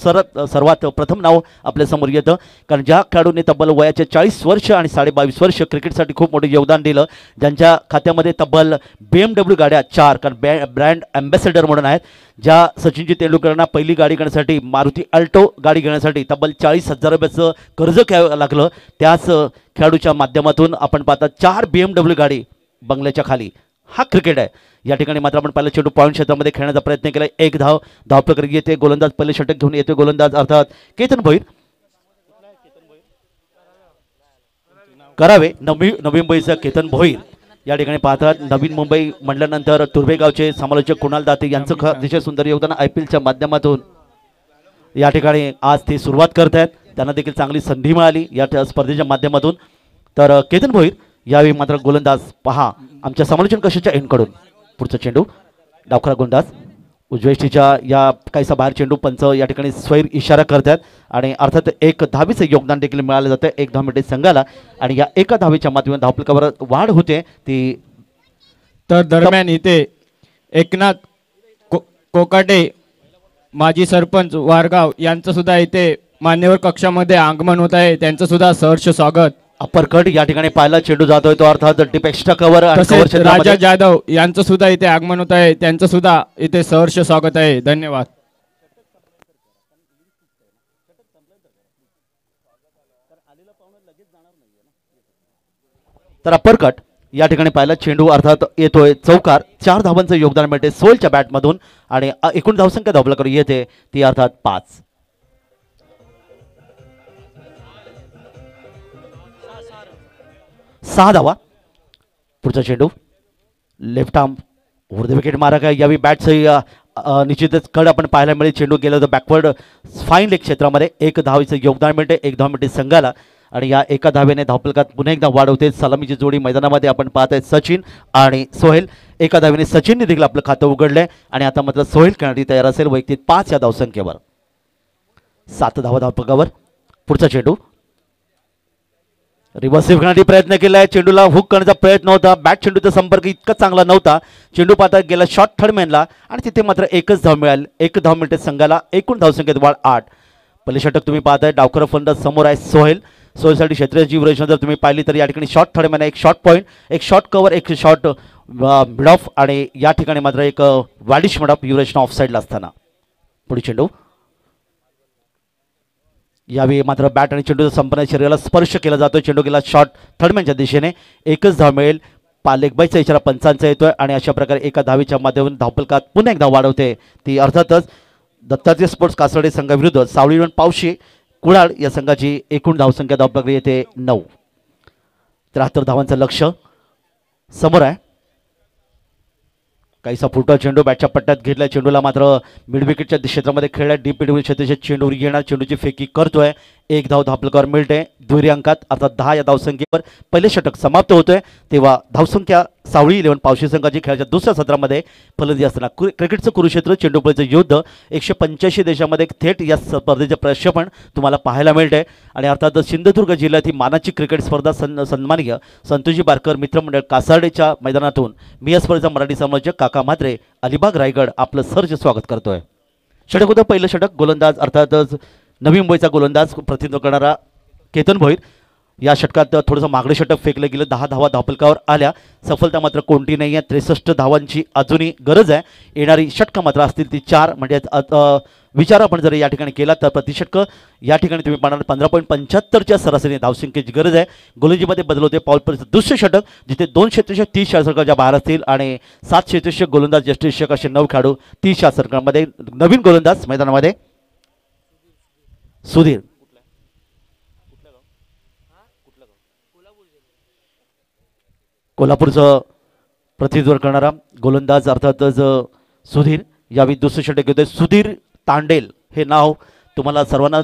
सर्वात प्रथम नाव आपल्यासमोर येतं, कारण ज्या खेळाडूने तब्बल वयाचे 40 वर्ष आणि 22.5 वर्ष क्रिकेटसाठी खूप मोठे योगदान दिलं, ज्यांच्या खात्यामध्ये तब्बल BMW गाड्या 4 कारण ब्रँड ॲम्बॅसेडर म्हणून आहेत, ज्या सचिनजी तेंडुलकरांना पहिली गाडी घेण्यासाठी मारुती अल्टो गाडी घेण्यासाठी तब्बल 40,000 रुपयाचं कर्ज घ्यावं लागलं, त्याच खेळाडूच्या माध्यमातून आपण पाहता 4 BMW गाडी बंगल्याच्या खाली. हा क्रिकेट आहे. या ठिकाणी मात्र आपण पहिला चेंडू पॉईंट क्षेत्रामध्ये खेळण्याचा प्रयत्न केला. एक धाव प्रक्रिया येते. गोलंदाज पहिले षटक घेऊन येतो. गोलंदाज अर्थात केतन भोईर करावे. नवी मुंबईचा केतन भोईर या ठिकाणी पाहतात. नवीन मुंबई म्हटल्यानंतर तुर्भेगावचे समालोचक कुणाल दाते यांचं अतिशय सुंदर योगदान IPLच्या माध्यमातून या ठिकाणी आज ते सुरुवात करत आहेत. त्यांना देखील चांगली संधी मिळाली या स्पर्धेच्या माध्यमातून. तर केतन भोईर यावेळी मात्र गोलंदाज पहा आमच्या समालोचन कक्षाच्या एंडकडून. पुढचा चेंडू डावखरा गोलंदाज उजवेष्टीच्या या काहीसा बाहेर चेंडू पंच या ठिकाणी स्वैर इशारा करतात आणि अर्थात 1 धावेचं योगदान देखील मिळालं जातं 1 धाव मिळते संघाला आणि या 1 धावेच्या माध्यमातून धावफलकावर वाढ होते ती. तर दरम्यान इथे एकनाथ कोकाटे माजी सरपंच वारगाव यांचं सुद्धा इथे मान्यवर कक्षामध्ये आगमन होत आहे. त्यांचं सुद्धा सहर्ष स्वागत. अप्पर कट या ठिकाणी पाहायला चेंडू जातोय तो अर्थात डीप एक्स्ट्रा कव्हर. राजा जाधव यांचं सुद्धा इथे आगमन होत आहे. त्यांचं सुद्धा इथे सहर्ष स्वागत आहे. धन्यवाद. तर अप्पर कट या ठिकाणी पाहायला चेंडू अर्थात येतोय चौकार. 4 धावांचं योगदान मिळते सोलच्या बॅटमधून आणि एकूण धावसंख्या धावफलकावर येते ती अर्थात 5. 6 धावा. पुढचा चेंडू left arm over the wicket मारा काय यावेळी बॅटचं निश्चितच कड आपण पाहायला मिळेल. चेंडू गेला होता बॅकवर्ड फाईन लेग क्षेत्रामध्ये. 1 धावेचं योगदान मिळते 1 धाव मिळते संघाला आणि या 1 धावेने धावफलकात पुन्हा एकदा वाढ होते. सलामीची जोडी मैदानामध्ये आपण पाहत आहेत सचिन आणि सोहेल. 1 धावेने सचिनने देखील आपलं खातं उघडलंय आणि आता मात्र सोहेल खेळण्यासाठी तयार असेल वैयक्तिक 5 या धावसंख्येवर. 7 धावा धावफलकावर. पुढचा चेंडू रिव्हर्सिव्ह करण्यासाठी प्रयत्न केलाय. चेंडूला हुक करण्याचा प्रयत्न होता. बॅट चेंडूचा संपर्क इतका चांगला नव्हता. चेंडू पाहता गेला शॉर्ट थर्डमॅनला आणि तिथे मात्र 1च धाव मिळाली. 1 धाव मिळते संघाला. एकूण धावसंख्येत वाढ 8. पहिले षटक तुम्ही पाहताय डावकर फलंदाज समोर आहे सोहेल. सोहेलसाठी क्षेत्रीय जीवरचना जर तुम्ही पाहिली तर या ठिकाणी शॉर्ट थर्डमॅन, एक शॉर्ट पॉईंट, एक शॉर्ट कव्हर, एक शॉर्ट मिड ऑफ आणि या ठिकाणी मात्र एक वाडिश मिड ऑफ युरेशन ऑफ साईडला असताना पुढे चेंडू यावेळी मात्र बॅट आणि चेंडूचा संपूर्ण शरीराला स्पर्श केला जातोय. चेंडू गेला शॉट थर्डमॅनच्या दिशेने. एकच धाव मिळेल. लेगबाईचा इशारा पंचांचा येतोय आणि अशा प्रकारे एका धावीच्या माध्यमातून धावफलकात पुन्हा एकदा वाढवते ती अर्थातच दत्तात्रय स्पोर्ट्स कासर्डे संघाविरुद्ध सावळी पावशी कुडाळ या संघाची एकूण धावसंख्या धावपकडे येते 9. 73 धावांचं लक्ष समोर आहे. काहीसा फुटबॉल चेंडू बॅटच्या पट्ट्यात घेतला. चेंडूला मात्र मिड विकेटच्या क्षेत्रामध्ये खेळला. डीप मिड क्षेत्राच्या चेंडूवर घेणार. चेंडूची फेकी करतोय. एक धाव धावपलकावर मिळते. दुहेरी अंकात अर्थात 10 या धावसंख्येवर पहिले षटक समाप्त होतोय. तेव्हा धावसंख्या सावळी 11 पावशी संघाची खेळाच्या दुसऱ्या सत्रामध्ये फलंदाजी असताना क्रिकेटचं कुरुक्षेत्र चेंडूपळीचं युद्ध 185 देशामध्ये थेट या स्पर्धेचे प्रक्षेपण तुम्हाला पाहायला मिळते. आणि अर्थात सिंधुदुर्ग जिल्ह्यात ही मानाची क्रिकेट स्पर्धा सन्माननीय संतोषजी बारकर मित्रमंडळ कासार्डेच्या मैदानातून मी या स्पर्धेचा मराठी समालोचक काका म्हात्रे अलिबाग रायगड आपलं सहर्ष स्वागत करतोय. षटक होतं पहिलं षटक. गोलंदाज अर्थातच नवी मुंबईचा गोलंदाज प्रतिनिधित्व करणारा केतन भोईर. या षटकात थोडंसं मागडे षटक फेकलं गेलं. 10 धावा धावपलकावर आल्या. सफलता मात्र कोणती नाही आहे. 63 धावांची अजूनही गरज आहे. येणारी षटकं मात्र असतील ती 4 म्हणजे विचार आपण जर या ठिकाणी केला तर प्रतिषटक या ठिकाणी तुम्ही पाहणार 15.75च्या सरासरी धावसंख्येची गरज आहे. गोलंदाजीमध्ये बदल होते. पॉल दुसरे षटक जिथे 2 क्षेत्ररक्षक 30 षटकाच्या बाहेर असतील आणि 7 क्षेत्ररक्षक गोलंदाज ज्येष्ठरक्षक असे 9 खेळाडू 30 षटकांमध्ये. नवीन गोलंदाज मैदानामध्ये सुधीर. कोल्हापूरचं प्रतिनिधित्व करणारा गोलंदाज अर्थातच सुधीर. यावेळी दुसरे षटक घेतोय. सुधीर तांडेल हे नाव तुम्हाला सर्वांना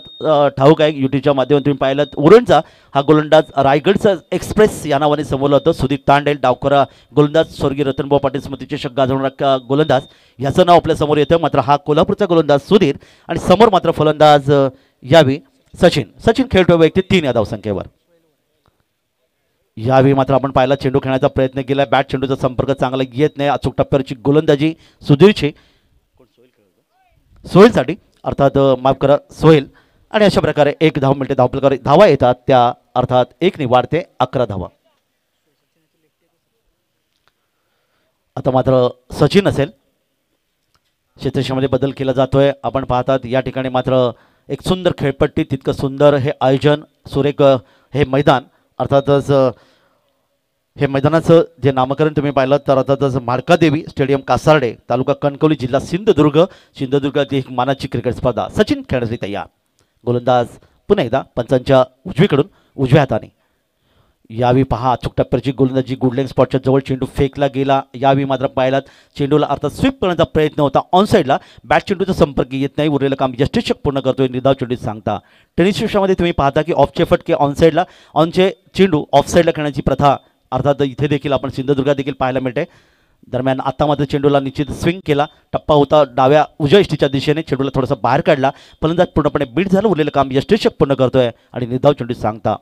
ठाऊक आहे. युट्यूबच्या माध्यमातून तुम्ही पाहिलं. उरणचा हा गोलंदाज रायगडचा एक्सप्रेस या नावाने समोरला होतं. सुधीर तांडेल डावकरा गोलंदाज स्वर्गीय रतनभाऊ पाटील स्मृतिचषक गाजवणारा गोलंदाज याचं नाव आपल्या समोर येतं. मात्र हा कोल्हापूरचा गोलंदाज सुधीर आणि समोर मात्र फलंदाज यावेळी सचिन खेळतो व्यक्ती 3 या धावसंख्येवर. यावेळी मात्र आपण पाहिला चेंडू खेळण्याचा प्रयत्न केला. बॅट चेंडूचा संपर्क चांगला येत नाही. अचूक टप्प्यावरची गोलंदाजी सुधीरची सोहेलसाठी अर्थात माफ करा सोहेल. आणि अशा प्रकारे 1 धाव मिळते. धावपलकावर धावा येतात त्या अर्थात 1 वाढते 11 धावा. आता मात्र सचिन असेल. क्षेत्रक्षेत्रामध्ये बदल केला जातोय. आपण पाहतात या ठिकाणी मात्र एक सुंदर खेळपट्टी. तितकं सुंदर हे आयोजन. सुरेख हे मैदान अर्थातच हे मैदानाचं जे नामकरण तुम्ही पाहिलं तर अर्थातच माडकादेवी स्टेडियम कासार्डे तालुका कणकवली जिल्हा सिंधुदुर्गातील एक मानाची क्रिकेट स्पर्धा. सचिन खेळण्यासाठी तयार. गोलंदाज पुन्हा एकदा पंचांच्या उजवीकडून उजव्या हाताने. यावेळी पहा अचूक टप्प्याची गोलंदाजी. गुडलेंग स्पॉटच्या जवळ चेंडू फेकला गेला. यावेळी मात्र पाहिलात चेंडूला अर्थात स्वीप करण्याचा प्रयत्न होता ऑन साईडला. बॅट चेंडूचा संपर्क येत नाही. उरलेलं काम यष्टिक्षक पूर्ण करतोय निर्धाव चेंडू सांगता. टेनिस विश्वामध्ये तुम्ही पाहता की ऑफचे फटके ऑन साईडला ऑनचे चेंडू ऑफ साईडला खेळण्याची प्रथा अर्थात इथे देखील आपण सिंधुदुर्गात देखील पाहायला मिळते. दरम्यान आता मात्र चेंडूला निश्चित स्विंग केला. टप्पा होता डाव्या उजव्या इष्टीच्या दिशेने. चेंडूला थोडासा बाहेर काढला. फलंदाज पूर्णपणे बीट झालं. उरलेलं काम यष्टिक्षक पूर्ण करतोय आणि निर्धाव चेंडू सांगता.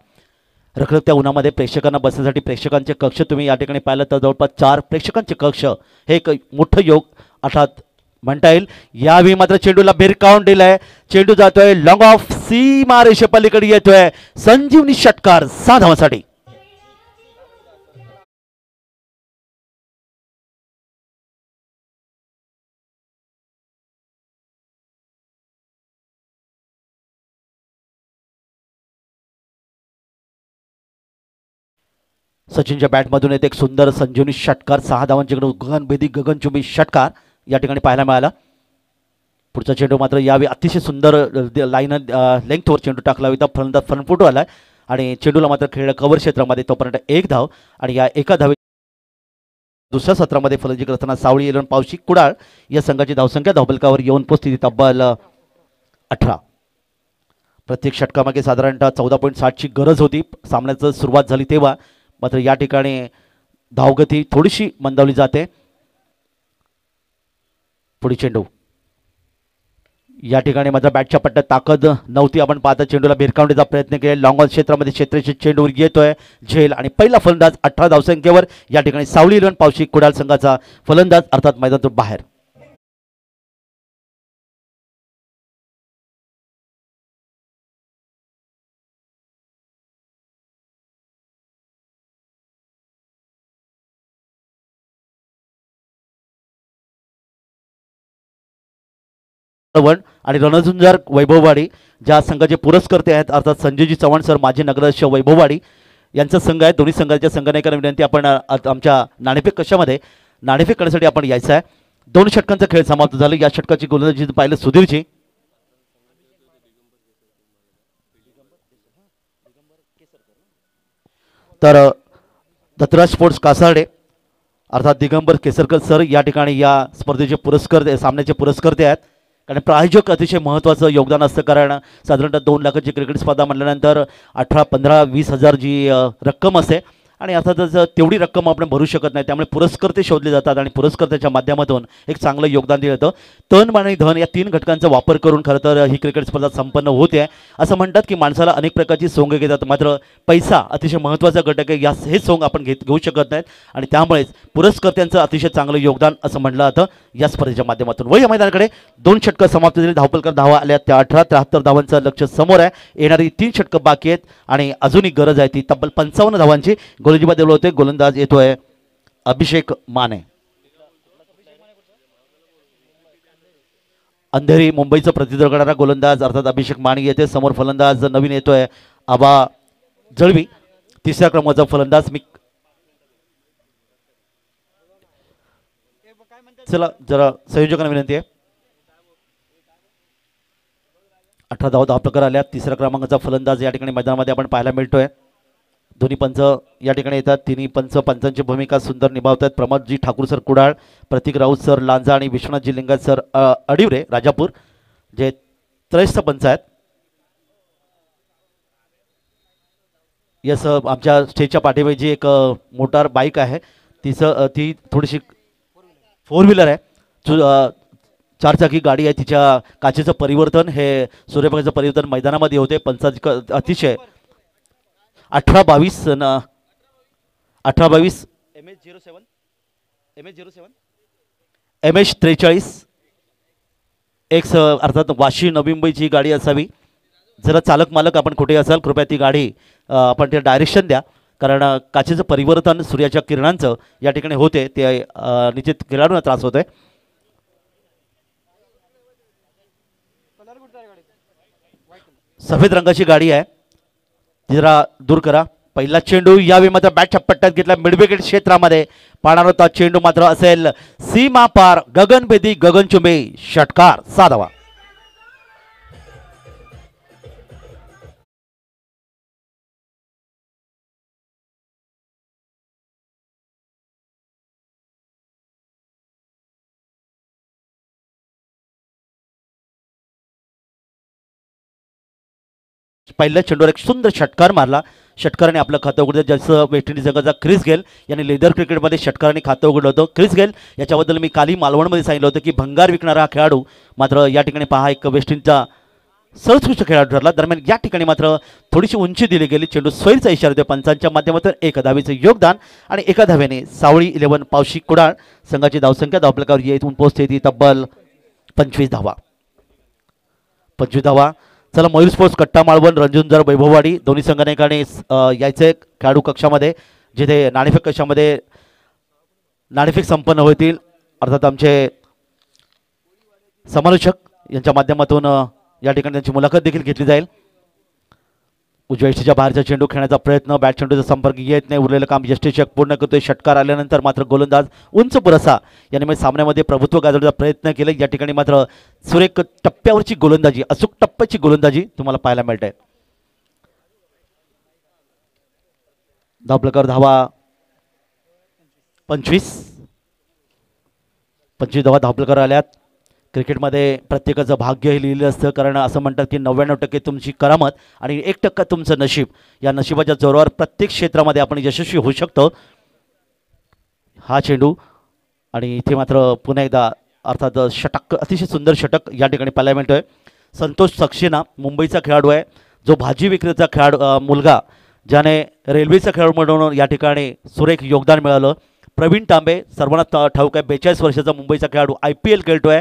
रखरखत्या उन्हामध्ये प्रेक्षकांना बसण्यासाठी प्रेक्षकांचे कक्ष तुम्ही या ठिकाणी पाहिलं तर जवळपास 4 प्रेक्षकांचे कक्ष हे एक मोठं योग अर्थात म्हणता येईल. यावेळी मात्र चेंडूला भिरकावून दिलाय. चेंडू जातोय लॉंग ऑफ सीमा रेषेपलीकडे येतोय. संजीवनी षटकार 6 धावांसाठी. सचिनच्या बॅटमधून येते एक सुंदर संजीवनी षटकार. 6 धावांच्याकडे गगनभेदी गगनचुंबी षटकार या ठिकाणी पाहायला मिळाला. पुढचा चेंडू मात्र यावेळी अतिशय सुंदर लाईन लेंथवर चेंडू टाकला होता. फलंदाज फ्रंट फुट आला आणि चेंडूला मात्र खेळलं कव्हर क्षेत्रामध्ये. तोपर्यंत 1 धाव आणि या एका धावे दुसऱ्या सत्रामध्ये फलंदाजी करताना सावळी 11 पावशी कुडाळ या संघाची धावसंख्या धावपलकावर येऊन पोहोचली तब्बल 18. प्रत्येक षटकामागे साधारणतः 14.60ची गरज होती. सामन्याचं सुरुवात झाली तेव्हा मात्र या ठिकाणी धावगती थोडीशी मंदावली जाते. पुढे चेंडू या ठिकाणी मात्र बॅटच्या पट्ट्यात ताकद नव्हती. आपण पाहता चेंडूला भिरकावण्याचा प्रयत्न केला. लॉंग ऑन क्षेत्रामध्ये क्षेत्राच्या चेंडूवर येतोय झेल आणि पहिला फलंदाज 18 धावसंख्येवर या ठिकाणी सावळी 11 पावशी कुडाळ संघाचा फलंदाज अर्थात मैदानातून बाहेर. मालवण आणि रणझुंजार वैभववाडी ज्या संघाचे पुरस्कर्ते आहेत अर्थात संजयजी चव्हाण सर माजी नगराध्यक्ष वैभववाडी यांचा संघ आहे. दोन्ही संघाच्या संघनायकांना विनंती आपण आमच्या नाणेफेक कशामध्ये नाणेफेक करण्यासाठी आपण यायचं आहे. 2 षटकांचा खेळ समाप्त झाला. या षटकाची गोलंदाजी पाहिलं सुधीरची. तर दत्तराज स्पोर्ट्स कासार्डे अर्थात दिगंबर केसरकर सर या ठिकाणी या स्पर्धेचे पुरस्कर्ते सामन्याचे पुरस्कर्ते आहेत. कारण प्रायोजक अतिशय महत्त्वाचं योगदान असतं. कारण साधारणतः 2 लाखाची क्रिकेट स्पर्धा म्हटल्यानंतर 18, 15, 20 हजार जी रक्कम असते आणि अर्थातच तेवढी रक्कम आपण भरू शकत नाही. त्यामुळे पुरस्कर्ते शोधले जातात आणि पुरस्कर्त्याच्या माध्यमातून एक चांगलं योगदान दिलं जातं. तन मन आणि धन या 3 घटकांचा वापर करून खरं तर ही क्रिकेट स्पर्धा संपन्न होते. असं म्हणतात की माणसाला अनेक प्रकारची सोंग घेतात मात्र पैसा अतिशय महत्त्वाचा घटक आहे. हे सोंग आपण घेऊ शकत नाहीत आणि त्यामुळेच पुरस्कर्त्यांचं अतिशय चांगलं योगदान असं म्हटलं जातं या स्पर्धेच्या माध्यमातून. वय या मैदानाकडे 2 षटकं समाप्त झाली. धावपलकर धावा आल्या त्या 18, 73 धावांचं लक्ष समोर आहे. येणारी 3 षटकं बाकी आहेत आणि अजूनही गरज आहे ती तब्बल 55 धावांची. गोलंदाजी देवलं होते. गोलंदाज येतोय अभिषेक माने. अंधेरी मुंबईचं प्रतिनिधित्व करणारा गोलंदाज अर्थात अभिषेक माने येते. समोर फलंदाज नवीन येतोय आबा जळवी. 3ऱ्या क्रमांकाचा फलंदाज चला जरा संयोजकांना विनंती आहे. 18 धावा प्रकार आल्या. 3ऱ्या क्रमांकाचा फलंदाज या ठिकाणी मैदानामध्ये आपण पाहायला मिळतोय. दोन्ही पंच या ठिकाणी येतात. तिन्ही पंचांची भूमिका सुंदर निभावतात. प्रमोदजी ठाकूर सर कुडाळ, प्रतीक राऊत सर लांजा आणि विश्वनाथजी लिंगायत सर अडिवरे राजापूर जे त्रयस्थ पंच आहेत. यस आमच्या स्टेजच्या पाठीमागे जी एक मोटार बाईक आहे ती थोडीशी 4 व्हीलर आहे. 4 गाडी आहे. तिच्या काचेचं परिवर्तन हे सूर्यप्रकाशाचं परिवर्तन मैदानामध्ये होते. पंचांची अतिशय 18-22 MH43 एक अर्थात वाशी नवी मुंबईची गाडी असावी. जरा चालक मालक आपण कुठे असाल कृपया ती गाडी आपण ते डायरेक्शन द्या. कारण काचेचं परिवर्तन सूर्याच्या किरणांचं या ठिकाणी होते ते निश्चित खेळाडूंना त्रास होतोय. सफेद रंगाची गाडी आहे जरा दूर करा. पहिला चेंडू यावेळी मात्र बॅटच्या पट्ट्यात घेतला. मिडविकेट क्षेत्रामध्ये पाहणार होता. चेंडू मात्र असेल सीमा पार गगनभेदी गगनचुंबी षटकार 6 धावा. पहिल्या चेंडूवर एक सुंदर षटकार मारला. षटकाराने आपलं खातं उघडलं. जसं वेस्ट इंडिज संघाचा क्रिस गेल यांनी लेदर क्रिकेटमध्ये षटकाराने खातं उघडलं होतं. क्रिस गेल याच्याबद्दल मी काली मालवणमध्ये सांगितलं होतं की भंगार विकणारा हा खेळाडू मात्र या ठिकाणी पहा एक वेस्ट इंडिजचा सर्वोत्कृष्ट खेळाडू ठरला. दरम्यान या ठिकाणी मात्र थोडीशी उंची दिली गेली. चेंडू स्वैरचा इशारा देतो पंचांच्या माध्यमातून. 1 धावेचं योगदान आणि 1 धावेने सावळी 11 पावशी कुडाळ संघाची धावसंख्या धावपलकावर येथून पोहोचते ती तब्बल 25 धावा. 25 धावा. चला मयूर स्पोर्ट्स कट्टा मालवण रणझुंजार वैभववाडी दोन्ही संघाने यायचे खेळाडू कक्षामध्ये जिथे नाणेफेक कक्षामध्ये नाणेफेक संपन्न होतील. अर्थात आमचे समालोचक यांच्या माध्यमातून या ठिकाणी त्यांची मुलाखत देखील घेतली जाईल. उजव्या यष्टीच्या बाहेरचा चेंडू खेळण्याचा प्रयत्न. बॅट चेंडूचा संपर्क येत नाही. उरलेलं काम यष्टीचक पूर्ण करतोय. षटकार आल्यानंतर मात्र गोलंदाज उंच पुरसा याने सामन्यामध्ये प्रभुत्व गाजवण्याचा प्रयत्न केले. या ठिकाणी मात्र सुरेख टप्प्यावरची गोलंदाजी अचूक टप्प्याची गोलंदाजी तुम्हाला पाहायला मिळते. धावपलकर धावा 25 धावा धावपलकर आल्यात. क्रिकेटमध्ये प्रत्येकाचं भाग्य हे लिहिलं असतं. कारण असं म्हणतात की 99% तुमची करामत आणि 1% तुमचं नशीब. या नशिबाच्या जोरावर प्रत्येक क्षेत्रामध्ये आपण यशस्वी होऊ शकतो. हा चेंडू आणि इथे मात्र पुन्हा एकदा अर्थात षटक अतिशय सुंदर षटक या ठिकाणी पाहायला मिळतोय. संतोष सक्सेना मुंबईचा खेळाडू आहे जो भाजी विक्रेचा खेळाडू मुलगा ज्याने रेल्वेचा खेळाडू म्हणून या ठिकाणी सुरेख योगदान मिळालं. प्रवीण तांबे सर्वांना ठाऊक आहे 42 वर्षाचा मुंबईचा खेळाडू IPL खेळतोय.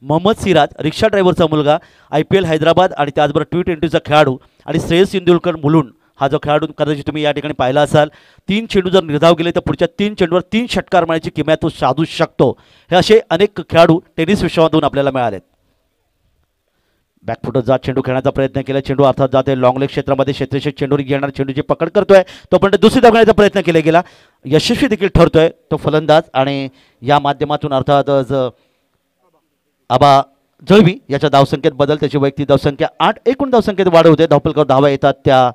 मोहम्मद सिराज रिक्षा ड्रायव्हरचा मुलगा IPL हैदराबाद आणि त्याचबरोबर T20चा खेळाडू आणि श्रेयस इंदुलकर मुलुंड हा जो खेळाडू कदाचित तुम्ही या ठिकाणी पाहिला असाल. 3 चेंडू जर निर्धाव केले तर पुढच्या 3 चेंडूवर 3 षटकार मारण्याची किमया तो साधू शकतो. हे असे अनेक खेळाडू टेनिस विश्वातून आपल्याला मिळालेत. बॅकफुटत जात चेंडू खेळण्याचा प्रयत्न केला. चेंडू अर्थात जाते लॉंग लेग क्षेत्रामध्ये. क्षेत्ररक्षक चेंडू घेणार, चेंडूची पकड करतोय. तोपर्यंत दुसरी धाव घेण्याचा प्रयत्न केला गेला. यशस्वी देखील ठरतोय तो फलंदाज. आणि या माध्यमातून अर्थातच आबा जळवी याच्या धावसंख्येत बदल. त्याची वैयक्तिक धावसंख्या 8, एकूण धावसंख्येत वाढ होते. धावपलकर धावा येतात त्या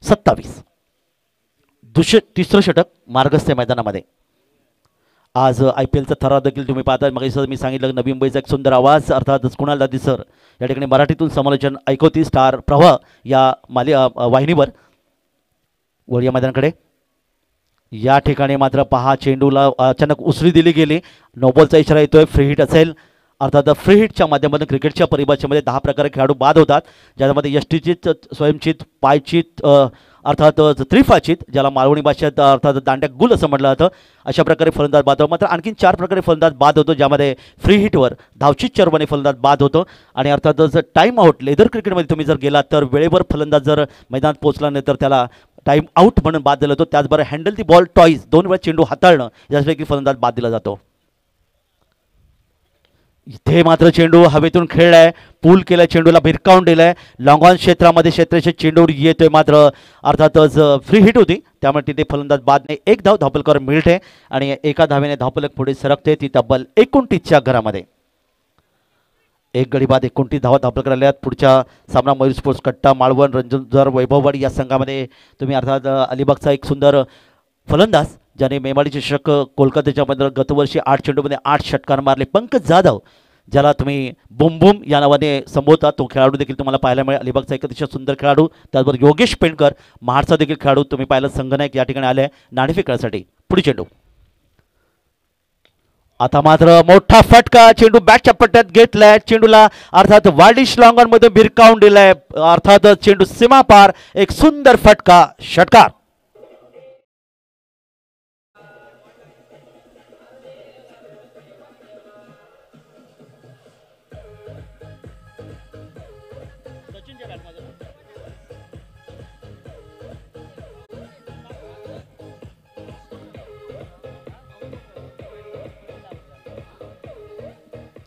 27. तिसरं षटक मार्गस्थ मैदानामध्ये. आज IPLचा थरार देखील तुम्ही पाहता. मग मी सांगितलं नवी मुंबईचा एक सुंदर आवाज अर्थातच कुणाल दादी सर या ठिकाणी मराठीतून समालोचन ऐकवती स्टार प्रवाह या वाहिनीवर. वळिया मैदानाकडे या ठिकाणी मात्र पहा चेंडूला अचानक उसळी दिली गेली. नोबॉलचा इशारा येतोय. फ्री हिट असेल. अर्थात फ्री हिटच्या माध्यमातून क्रिकेटच्या परिभाषेमध्ये 10 प्रकारे खेळाडू बाद होतात, ज्यामध्ये यष्टीचित, स्वयंचित, पायचित, अर्थात त्रिफाचित, ज्याला मालवणी भाषेत अर्थात दांड्या गुल असं म्हटलं जातं. अशा प्रकारे फलंदाज बाद होतो. मात्र आणखीन 4 प्रकारे फलंदाज बाद होतो, ज्यामध्ये फ्री हिटवर धावचित चरवाने फलंदाज बाद होतो. आणि अर्थातच टाईम आऊट लेदर क्रिकेटमध्ये तुम्ही जर गेलात तर वेळेवर फलंदाज जर मैदानात पोहोचला नाही तर त्याला टाईम आऊट म्हणून बाद दिला जातो. त्याचबरोबर हँडल दी बॉल टॉईज 2 वेळा चेंडू हाताळणं यासाठी फलंदाज बाद दिला जातो. इथे मात्र चेंडू हवेतून खेळलाय. पूल केलाय, चेंडूला भिरकावून दिलाय. लॉंग ऑन क्षेत्रामध्ये क्षेत्राच्या चेंडूवर येतोय. मात्र अर्थातच फ्री हिट होती, त्यामुळे तिथे फलंदाज बाद नाही. 1 धाव धावपलकर मिळते आणि एका धावेने धावपलक पुढे सरकते. ती तब्बल 29च्या घरामध्ये. 1 गडी बाद 29 धावा धावपलकर आल्यात. पुढच्या सामना मयूर स्पोर्ट्स कट्टा मालवण रणजुंजार वैभववाडी या संघामध्ये तुम्ही अर्थात अलिबागचा एक सुंदर फलंदाज ज्याने मेवाडी चषक कोलकात्याच्या मध्ये गतवर्षी 8 चेंडूमध्ये 8 षटकार मारले, पंकज जाधव, ज्याला तुम्ही बुम बुम या नावाने संबोधता, तो खेळाडू देखील तुम्हाला पाहायला मिळेल. अलिबागचा एक अतिशय सुंदर खेळाडू. त्याचबरोबर योगेश पेंडकर महाडचा देखील खेळाडू तुम्ही पाहिलं. संघनायक या ठिकाणी आले नाणेफेक खेळण्यासाठी. पुढे चेंडू आता मात्र मोठा फटका. चेंडू बॅटच्या पट्ट्यात घेतलाय. चेंडूला अर्थात वार्डिश लॉंगॉन मध्ये भिरकावून दिलाय. अर्थात चेंडू सीमा पार. एक सुंदर फटका, षटकार.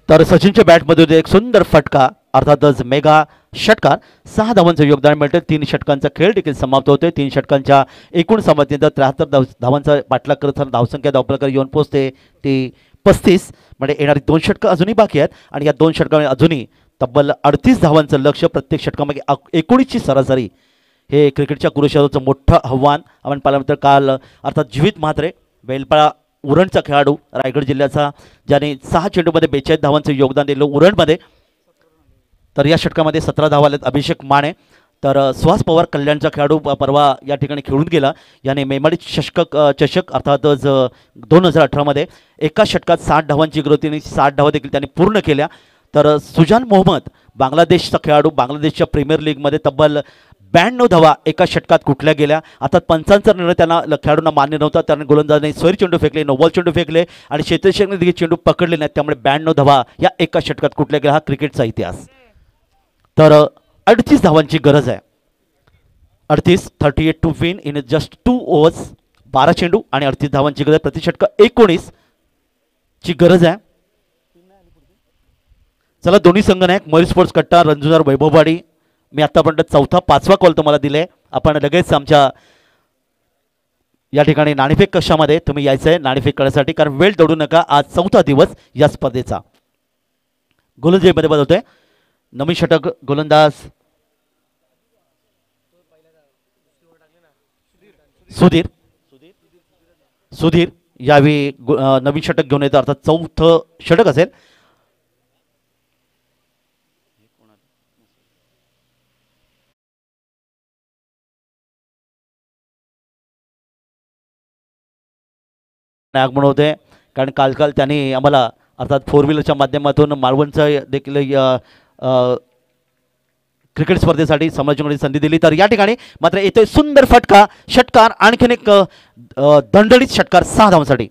तर सचिनच्या बॅटमध्ये एक सुंदर फटका, अर्थातच मेगा षटकार. 6 धावांचं योगदान मिळते. 3 षटकांचा खेळ देखील समाप्त होते. 3 षटकांच्या एकूण समाप्तीनंतर 73 धावांचा पाठलाग करत धावसंख्या धावपलकर येऊन पोहोचते ती 35. म्हणजे येणारी 2 षटकं अजूनही बाकी आहेत आणि या 2 षटकांमध्ये अजूनही तब्बल 38 धावांचं लक्ष. प्रत्येक षटकामागे 19ची सरासरी. हे क्रिकेटच्या कुरुक्षेत्राचं मोठं आव्हान आपण पाहिल्यानंतर काल अर्थात जीवित म्हात्रे बेलपाळा उरणचा खेळाडू रायगड जिल्ह्याचा, ज्याने 6 चेंडूमध्ये 42 धावांचं योगदान दिलं उरणमध्ये. तर या षटकामध्ये 17 धावा आलेत. अभिषेक माने तर सुहास पवार कल्याणचा खेळाडू परवा या ठिकाणी खेळून गेला. याने मेमाडी चषक अर्थातच 2018मध्ये एका षटकात 60 धावांची गृहतीने 60 धावा देखील त्यांनी पूर्ण केल्या. तर सुजान मोहम्मद बांगलादेशचा खेळाडू, बांगलादेशच्या प्रीमियर लीगमध्ये तब्बल 92 धावा एका षटकात कुठल्या गेल्या. आता पंचांचा निर्णय त्यांना खेळाडूंना मान्य नव्हता. त्याने गोलंदाजाने स्वैर चेंडू फेकले, नोबॉल चेंडू फेकले आणि क्षेत्ररक्षकाने देखील चेंडू पकडले नाहीत. त्यामुळे 92 धावा या एका षटकात कुठल्या गेल्या. हा क्रिकेटचा इतिहास. तर 38 धावांची गरज आहे. 38 to win in just 2 overs. 12 चेंडू आणि 38 धावांची गरज. प्रति षटक 19 ची गरज आहे. चला दोन्ही संघनायक मयूर स्पोर्ट्स कट्टा रणजुंजार वैभववाडी. मी आतापर्यंत 4था 5वा कॉल तुम्हाला दिले. आपण लगेच आमच्या या ठिकाणी नाणेफेक कक्षामध्ये तुम्ही यायचं आहे नाणेफेक करण्यासाठी, कारण वेळ दौडू नका. आज 4था दिवस या स्पर्धेचा. गोलंदाजीमध्ये बदलतोय नवीन षटक गोलंदाज सुधीर यावेळी नवीन षटक घेऊन येतं. अर्थात 4थं षटक असेल. आगमन होते, कारण काल त्यांनी आम्हाला अर्थात 4 व्हीलरच्या माध्यमातून मालवणचं देखील क्रिकेट स्पर्धेसाठी समालोचनाची संधी दिली. तर या ठिकाणी मात्र येतोय सुंदर फटका, षटकार, आणखीन एक दणदणीत षटकार 6 धावांसाठी.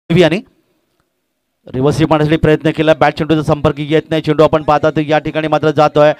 आणि रिव्हर्स मारण्यासाठी प्रयत्न केला, बॅट चेंडूचा संपर्क येत नाही, चेंडू आपण पाहतात या ठिकाणी मात्र जातोय.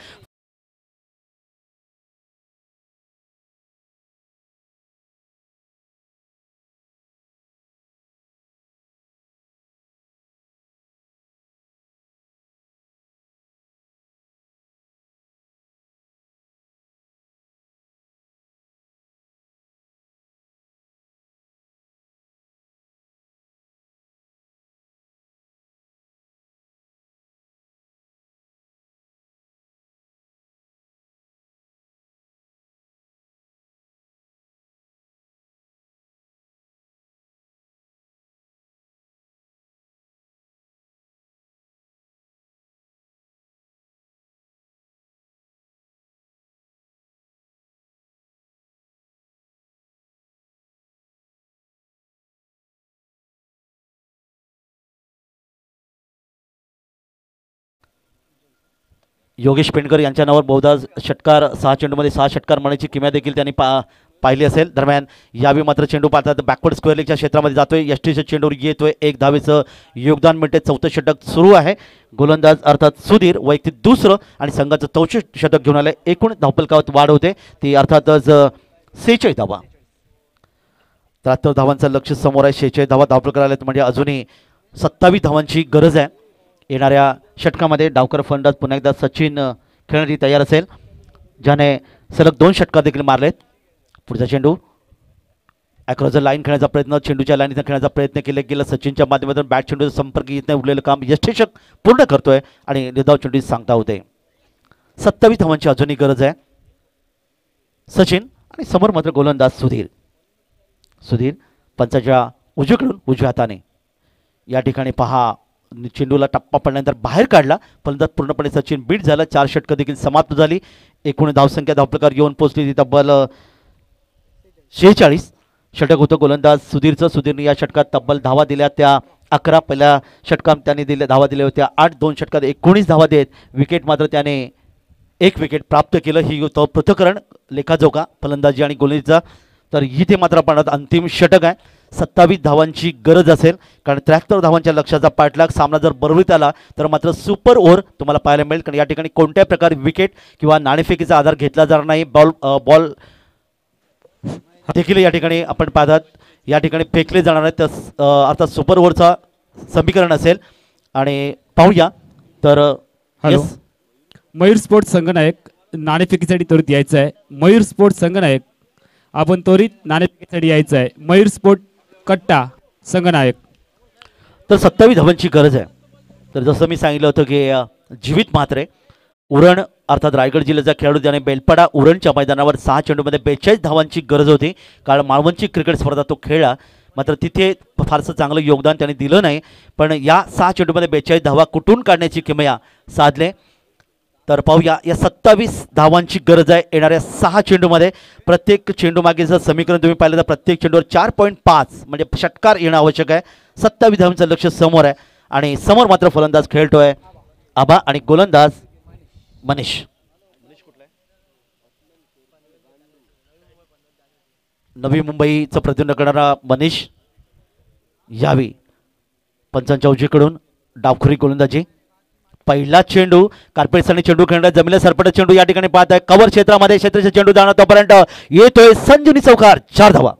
योगेश पेंडकर यांच्या नावावर बहुधा षटकार 6 चेंडूमध्ये 6 षटकार मारण्याची किमया देखील त्यांनी पाहिली असेल. दरम्यान यावेळी मात्र चेंडू पाहतात बॅकवर्ड स्क्वेअर लेगच्या क्षेत्रामध्ये जातोय, यष्टीच्या चेंडूवर येतोय, 1 धावेचं योगदान मिळते. 4थं षटक सुरू आहे. गोलंदाज अर्थात सुधीर वैयक्तिक दुसरं आणि संघाचं 4थं षटक घेऊन आले. एकूण धावफलकात वाढ होते ती अर्थातच 46 धावा. 73 धावांचं लक्ष समोर आहे. 46 धावा धावफलक आलेत म्हणजे अजूनही 27 धावांची गरज आहे. येणाऱ्या षटकामध्ये डावकर फलंदाज पुन्हा एकदा सचिन खेळण्यासाठी तयार असेल, ज्याने सलग 2 षटकार देखील मारलेत. पुढचा चेंडू अक्रॉस द लाईन खेळण्याचा प्रयत्न, चेंडूच्या लाईनीचा खेळण्याचा प्रयत्न केला गेला माध्यमातून. बॅट चेंडूचा संपर्क येत नाही, उरलेलं काम यष्टीषक पूर्ण करतोय आणि निर्धाव चेंडू सांगता होते. 27 धावांची अजूनही गरज आहे. सचिन आणि समोर मात्र गोलंदाज सुधीर पंचाच्या उजवीकडून उजव्या हाताने या ठिकाणी पहा चेंडूला टप्पा पडल्यानंतर बाहेर काढला, फलंदाज पूर्णपणे सचिन बीट झाला. 4 षटकं देखील समाप्त झाली. एकूण धावसंख्या धावप्रकार येऊन पोहोचली ती तब्बल 46. षटक होतं गोलंदाज सुधीरचं. सुधीरने या षटकात तब्बल धावा दिल्या त्या 11. पहिल्या षटकात त्याने धावा दिल्या होत्या 8. 2 षटकात 19 धावा देत विकेट मात्र त्याने 1 विकेट प्राप्त केलं. ही पृथक्करण लेखाजोखा फलंदाजी आणि गोलंदाजीचा. तर इथे मात्र आपण अंतिम षटक आहे. 27 धावांची गरज असेल कारण 73 धावांच्या लक्ष्याचा पाठलाग. सामना जर बरोबरीत आला तर मात्र सुपर ओव्हर तुम्हाला पाहायला मिळेल, कारण या ठिकाणी कोणत्याही प्रकारे विकेट किंवा नाणेफेकीचा आधार घेतला जाणार नाही. बॉल देखील या ठिकाणी आपण पाहतात या ठिकाणी फेकले जाणार आहेत. अर्थात सुपर ओव्हरचा समीकरण असेल. आणि पाहूया तर हॅलो, मयूर स्पोर्ट्स संघनायक नाणेफेकीसाठी त्वरित यायचं आहे. मयूर स्पोर्ट्स संघनायक आपण त्वरित नाणेफेकीसाठी यायचं आहे. मयूर स्पोर्ट कट्टा संघनायक. तर 27 धावांची गरज आहे. तर जसं मी सांगितलं होतं की जीवित म्हात्रे उरण अर्थात रायगड जिल्ह्याचा खेळाडू ज्याने बेलपाडा उरणच्या मैदानावर 6 चेंडूमध्ये 42 धावांची गरज होती. कारण मालवणची क्रिकेट स्पर्धा तो खेळला, मात्र तिथे फारसं चांगलं योगदान त्याने दिलं नाही. पण या 6 चेंडूमध्ये 42 धावा कुठून काढण्याची किमया साधले. तर पाहूया या 27 धावांची गरज आहे येणाऱ्या 6 चेंडूमध्ये. प्रत्येक चेंडू मागे जर समीकरण तुम्ही पाहिलं तर प्रत्येक चेंडूवर 4.5 म्हणजे षटकार येणं आवश्यक आहे. 27 धावांचं लक्ष समोर आहे आणि समोर मात्र फलंदाज खेळतोय आबा आणि गोलंदाज मनीष. नवी मुंबईचं प्रतिनिधित्व करणारा मनीष यावी पंचांच्या उजवीकडून डावखुरी गोलंदाजी. पहिला चेंडू कार्पेटसने चेंडू खेळण्यात जमिनीला सरपटत चेंडू या ठिकाणी पाहत आहे कव्हर क्षेत्रामध्ये. क्षेत्राचा चेंडू जाणार तोपर्यंत येतोय संजीवनी चौकार. 4 धावा.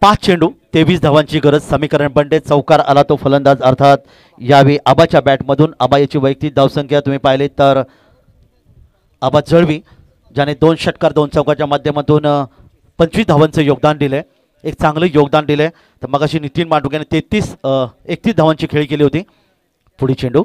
पाच चेंडू 23 धावांची गरज. समीकरण बनते. चौकार आला तो फलंदाज अर्थात यावेळी आबाच्या बॅटमधून. आबा याची वैयक्तिक धावसंख्या तुम्ही पाहिली तर आबा जळवी ज्याने 2 षटकार 2 चौकाच्या माध्यमातून 25 धावांचं योगदान दिले. एक चांगलं योगदान दिले. तर मग अशी नितीन मांडुक्याने 31 धावांची खेळी केली होती. पुढे चेंडू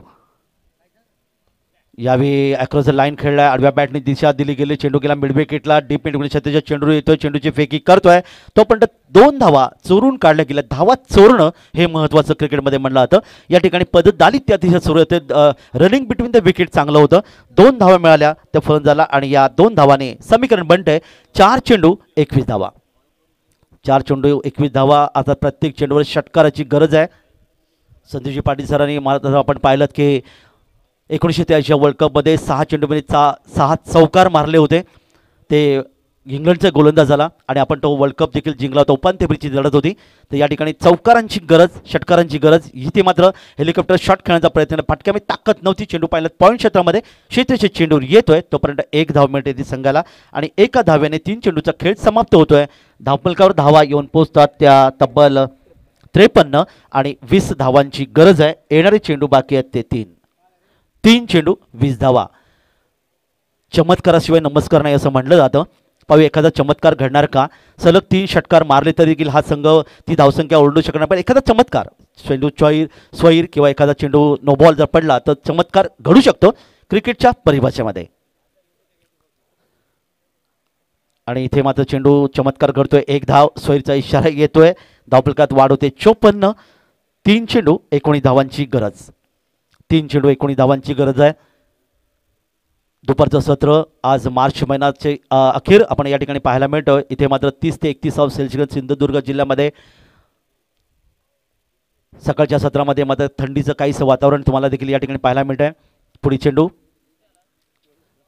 यावेळी अक्रॉस द लाईन खेळलाय. आडव्या बॅटने दिशा दिली गेली. चेंडू गेला मिड विकेटला. डीप मिड विकेटच्या चेंडू येतोय. चेंडूची फेकी करतोय तोपर्यंत 2 धावा चोरून काढल्या गेल्या. धावा चोरणं हे महत्त्वाचं क्रिकेटमध्ये म्हणलं जातं. या ठिकाणी पद्धत अतिशय अतिशय सुरू होते. रनिंग बिटवीन द विकेट चांगलं होतं. 2 धावा मिळाल्या त्या फलंदाजाला आणि या 2 धावाने समीकरण बनतंय 4 चेंडू 21 धावा. 4 चेंडू 21 धावा. आता प्रत्येक चेंडूवर षटकाराची गरज आहे. संदीपजी पाटील सरांनी मला आपण पाहिलं की 1983 वर्ल्ड कपमध्ये 6 चेंडूमध्ये 6 चौकार मारले होते. ते इंग्लंडचा गोलंदाज झाला आणि आपण तो वर्ल्ड कप देखील जिंकला होता. उपांत्यफेरीची लढत होती. तर या ठिकाणी चौकारांची गरज, षटकारांची गरज. इथे मात्र हेलिकॉप्टर शॉट खेळण्याचा प्रयत्न, फटक्यामध्ये ताकद नव्हती. चेंडू पाहिलं पॉईंट क्षेत्रामध्ये क्षेत्रचे चेंडूवर येतोय तोपर्यंत 1 धाव मिळते ती संघाला आणि एका धाव्याने 3 चेंडूचा खेळ समाप्त होतोय. धावफलकावर धावा येऊन पोहोचतात त्या तब्बल 53 आणि 20 धावांची गरज आहे. येणारे चेंडू बाकी आहेत ते 3 चेंडू 20 धावा. चमत्काराशिवाय नमस्कार नाही असं म्हटलं जातं. पाहू एखादा चमत्कार घडणार का. सलग 3 षटकार मारले तरी देखील हा संघ ती धावसंख्या ओरडू शकणार, पण एखादा चमत्कार चेंडू स्वैर किंवा एखादा चेंडू नो बॉल जर पडला तर चमत्कार घडू शकतो क्रिकेटच्या परिभाषेमध्ये. आणि इथे मात्र चेंडू चमत्कार घडतोय. 1 धाव स्वैरचा इशारा येतोय. धावफलकात वाढ होते 54. 3 चेंडू 19 धावांची गरज. 3 चेंडू 19 धावांची गरज आहे. दुपारचं सत्र आज मार्च महिन्याचे अखेर आपण या ठिकाणी पाहायला मिळतं. इथे मात्र 30 ते 31 सेल्सिअस सिंधुदुर्ग जिल्ह्यामध्ये सकाळच्या सत्रामध्ये मात्र थंडीचं काहीसं वातावरण तुम्हाला देखील या ठिकाणी पाहायला मिळत आहे. पुढील चेंडू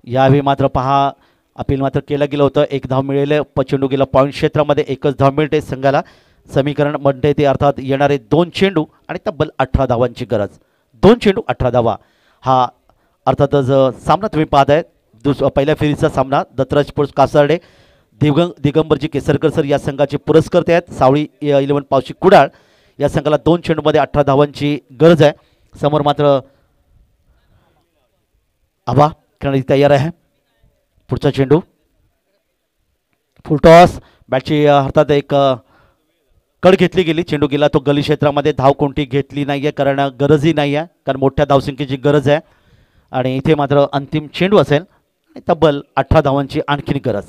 यावेळी मात्र पहा अपील मात्र केलं गेलं होतं. 1 धाव मिळेल. चेंडू गेला पॉईंट क्षेत्रामध्ये. 1च धाव मिळते संघाला. समीकरण म्हणते ते अर्थात येणारे 2 चेंडू आणि तब्बल 18 धावांची गरज. 2 चेंडू 18 धावा. हा अर्थातच सामना तुम्ही पाहताय पहिल्या फेरीचा सामना. दत्तराज स्पोर्ट्स कासार्डे, दिगंबरजी केसरकर सर या संघाचे पुरस्कर्ते आहेत. सावळी 11 पावशी कुडाळ या संघाला 2 चेंडूमध्ये 18 धावांची गरज आहे. समोर मात्र आबा खेळण्याची तयार आहे. पुढचा चेंडू फुलटॉस. बॅटची अर्थात एक कड घेतली गेली. चेंडू गेला तो गली क्षेत्रामध्ये. धाव कोणती घेतली नाही आहे कारण गरजही नाही आहे, कारण मोठ्या धावसंख्येची गरज आहे. आणि इथे मात्र अंतिम चेंडू असेल आणि तब्बल 18 धावांची आणखीन गरज.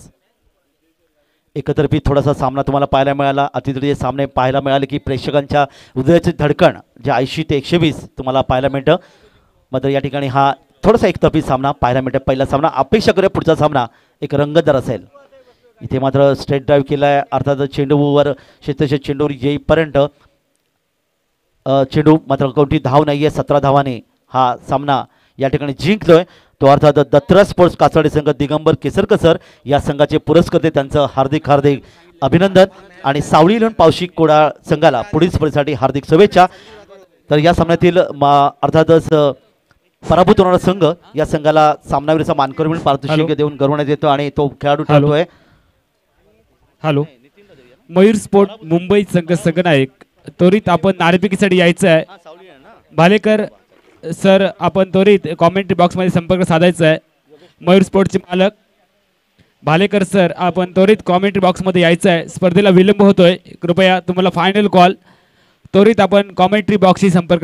एकतर्फी थोडासा सामना तुम्हाला पाहायला मिळाला. अतिथी सामने पाहायला मिळाले की प्रेक्षकांच्या हृदयाचे धडकण जे 80 ते 120 तुम्हाला पाहायला मिळतं. मात्र या ठिकाणी हा थोडासा एकतर्फी सामना पाहायला मिळतो. पहिला सामना. अपेक्षा करूया पुढचा सामना एक रंगतदार असेल. इथे मात्र स्ट्रेट ड्राईव्ह केला आहे. अर्थात चेंडूवर क्षेत्रच्या चेंडूवर येईपर्यंत चेंडू मात्र कोणती धाव नाही आहे. 17 धावाने हा सामना या ठिकाणी जिंकलोय तो अर्थात दत्तराज स्पोर्ट्स कासार्डे संघ. दिगंबर केसरकर सर या संघाचे पुरस्कर्ते, त्यांचं हार्दिक हार्दिक अभिनंदन. आणि सावळी 11 पावशी कुडाळ संघाला पुढील स्पर्धेसाठी हार्दिक शुभेच्छा. तर या सामन्यातील अर्थातच पराभूत होणारा संघ या संघाला सामनावीरचा मानकरी म्हणून पारितोषिक देऊन गौरवण्यात येतो आणि तो खेळाडू ठरतोय. हॅलो, मयूर स्पोर्ट मुंबई संघ संघनायक. त्वरित आपण नाणेफेकीसाठी यायचं आहे. भालेकर सर आपण त्वरित कॉमेंट्री बॉक्समध्ये संपर्क साधायचा आहे. मयूर स्पोर्टचे मालक भालेकर सर आपण त्वरित कॉमेंट्री बॉक्समध्ये यायचं आहे. स्पर्धेला विलंब होतोय, कृपया तुम्हाला फायनल कॉल. त्वरित आपण कॉमेंट्री बॉक्सशी संपर्क